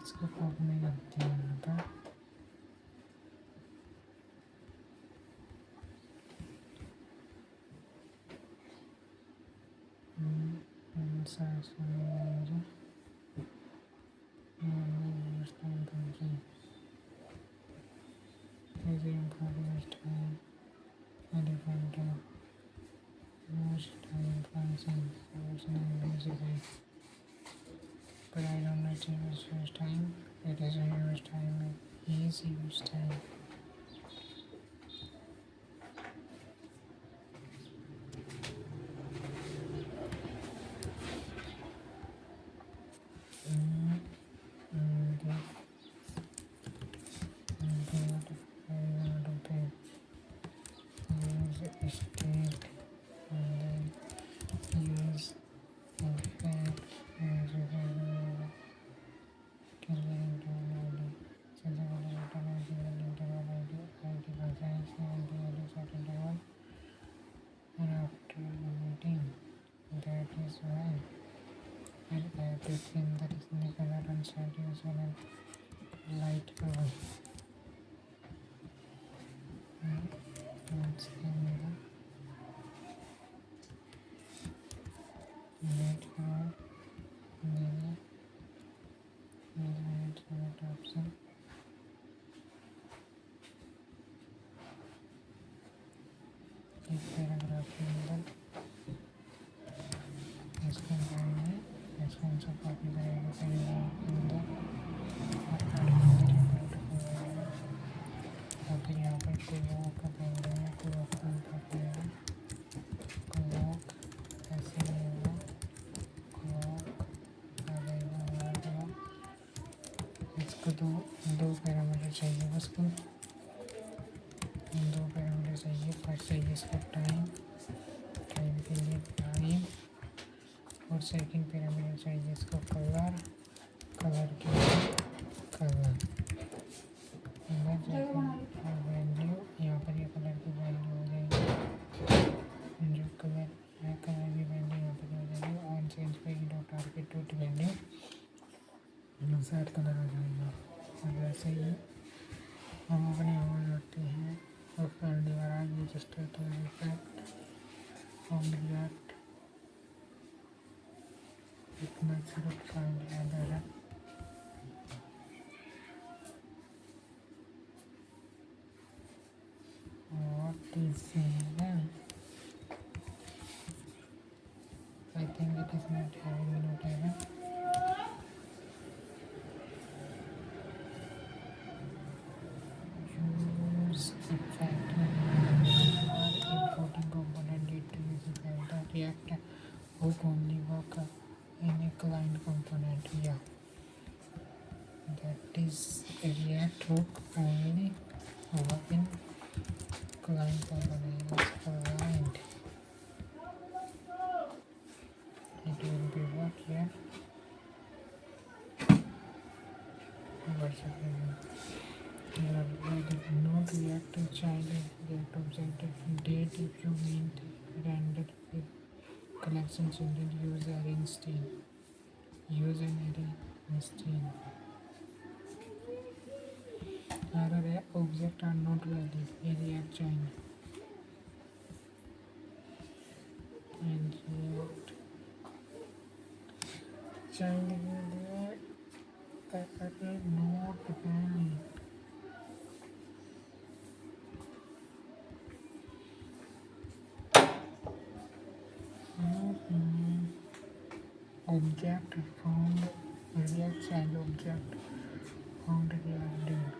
इसको copy नहीं करती है यहाँ पर but I don't know to use time. It is a use time. It is use time. That is why and everything that is in the color and shadow and light color. Let's give me the light color. Select option. Click paragraph in the इसको बनाएंगे इसको हम सब copy करेंगे paragraph के अंदर और फिर यहाँ पर क्लोक का देंगे क्लोक का मतलब क्लोक ऐसे नहीं होगा क्लोक आ जाएगा हमारा क्लोक इसको दो पैरामीटर चाहिए बस को दो पैरामीटर चाहिए फर्स्ट चाहिए इसको टाइम टाइम के लिए टाइम और सेकंड पैरामीटर चाहिए इसको कलर कलर के लिए कलर और वैल्यू यहाँ पर ये कलर की वैल्यू हो जाएगी जो कलर है कलर की वैल्यू यहाँ पर हो जाएगी ऑन चेंज पे dot target to value set colour हो जाएगा और वैसे ही हम अपने और रखते हैं और फैल द्वारा ये रजिस्टर तो effect from react it makes it find other what is then I think it is not having no table use effect or importing component need to use effect the react hook only work in a client component yeah that is a react hook only work in client component client it will be work here not react to child react object date if you mean render with collection children use array instead use an array instead array object are not valid a react child and react child array not valid object found react child object found react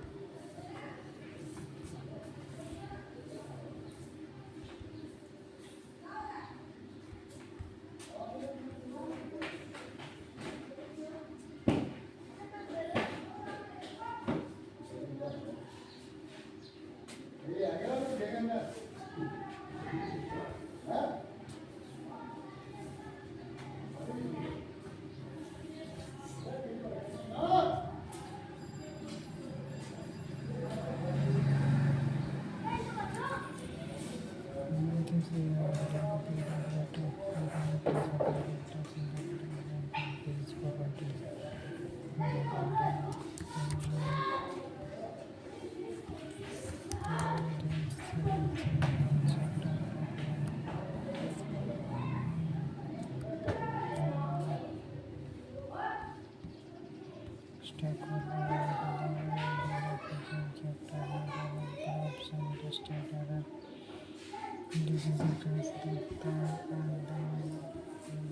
this is a translate and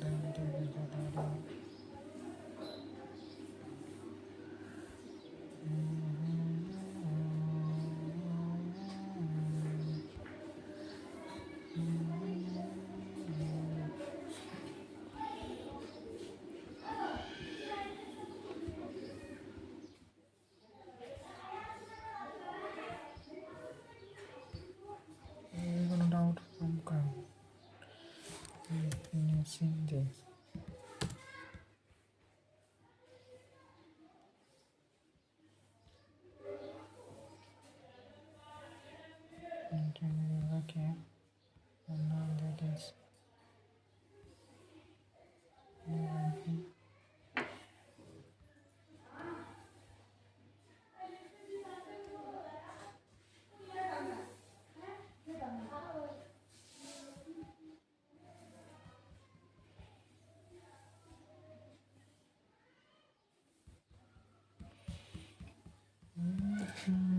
then there is gonna doubt from come using this okay and now that is Hmm.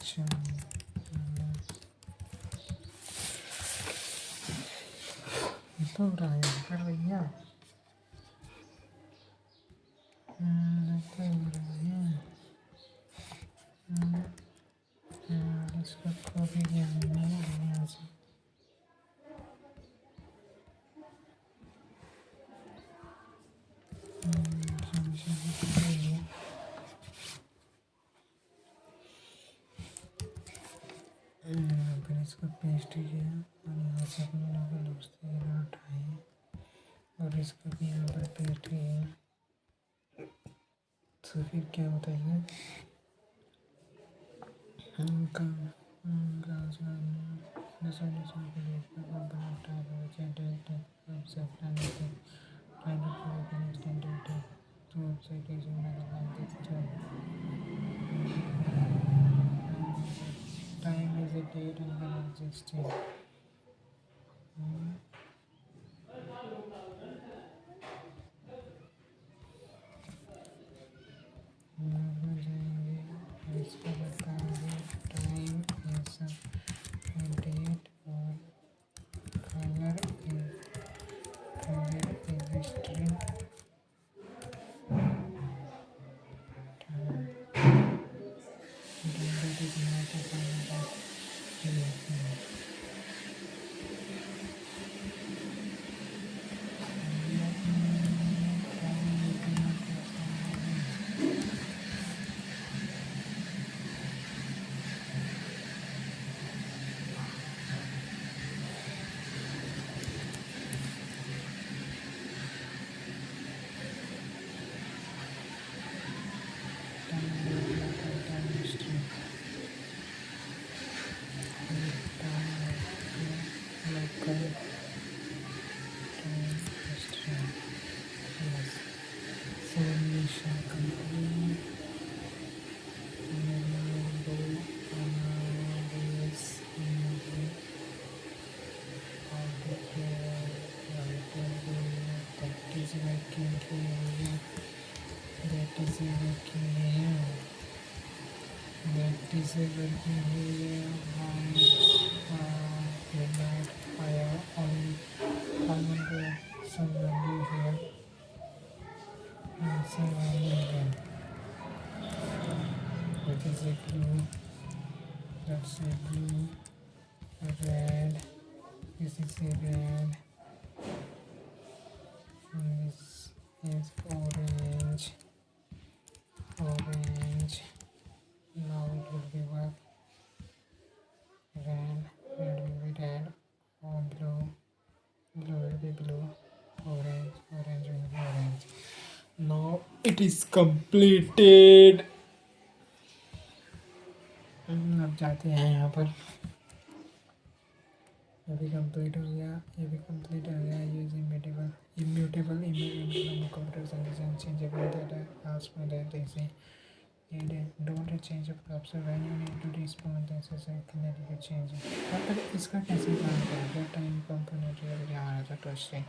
अच्छा तो रहा है कर भैया तो रहा है इसका कॉपी किया मैंने यहाँ से फिर इसका पेस्ट किया और यहाँ से अपने लोगों दोस्ती उठाए और इसको भी यहाँ पर पेस्ट किया। तो फिर क्या बताइए time is a date and an existing. जाएंगे इसको बताएंगे टाइम is a date और color is string time that is not a color solution complete. That is working here. That is working here. That is working here. I have only some value here and some value here. That is a blue. That's a blue. Red. This is a red. And this is orange. Orange. Now it will be what? Red. Red will be red. Or blue. Blue will be blue. Orange. Orange will be orange. Now it is completed. अब जाते हैं यहाँ पर ये भी complete हो गया ये भी कंप्लीट हो गया use immutable immutable computer solution changeable data as per that they say don't change of props when you need to respond necessary kinetic change मतलब इसका कैसे काम करेगा टाइम कंपोनेंट ये हमारा था क्वेश्चन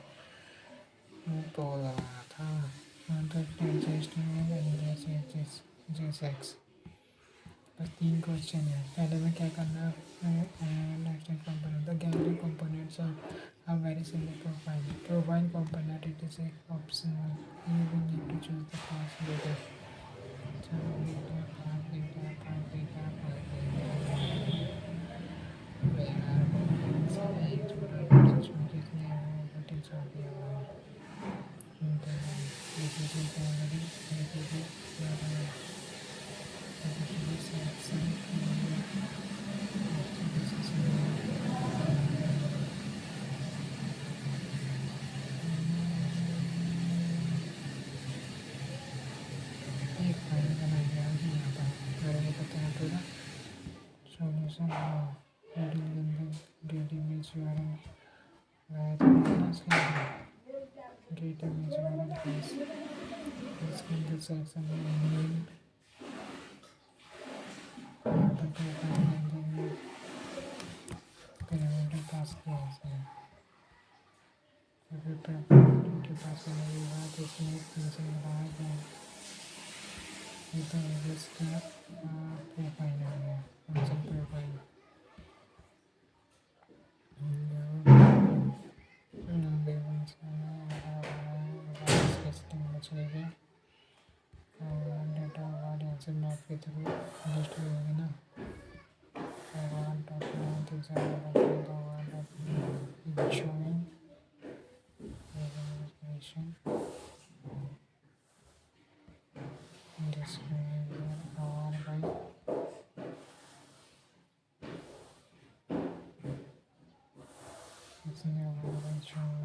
बोल रहा था मतलब just बस 3 क्वेश्चन है। पहले में क्या करना है, next component the gallery components are very simple profile component it is a optional you will need to choose the pass later चलो data pass data pass data pass data where are buttons X buttons which is buttons are there this is a gallery this is a gallery this is a section this is एक file बनाई जाएगी यहाँ पर मेरे को पता है पूरा solution reading in the get image URL where get image URL place this can be section name यहाँ पर क्या करना है पैरामीटर पास किया है फिर पैरामीटर के पास मेरे बाद इसमें फंक्शन बनाया गया ये तो इसका प्रोफाइल आ गया फंक्शन प्रोफाइल डेटा वाले यहाँ से मैप के थ्रू लिस्ट हो जाएगी ना showing information describe hour by इसने hour by showing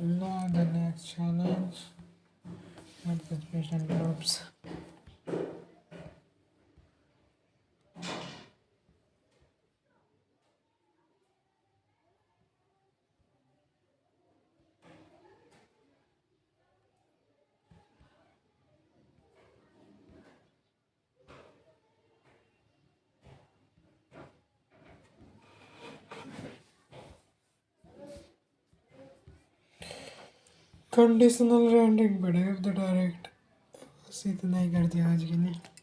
Now the next challenge with the special groups. Conditional rendering पड़ेगा तो डायरेक्ट बस इतना ही कर दिया आज के लिए।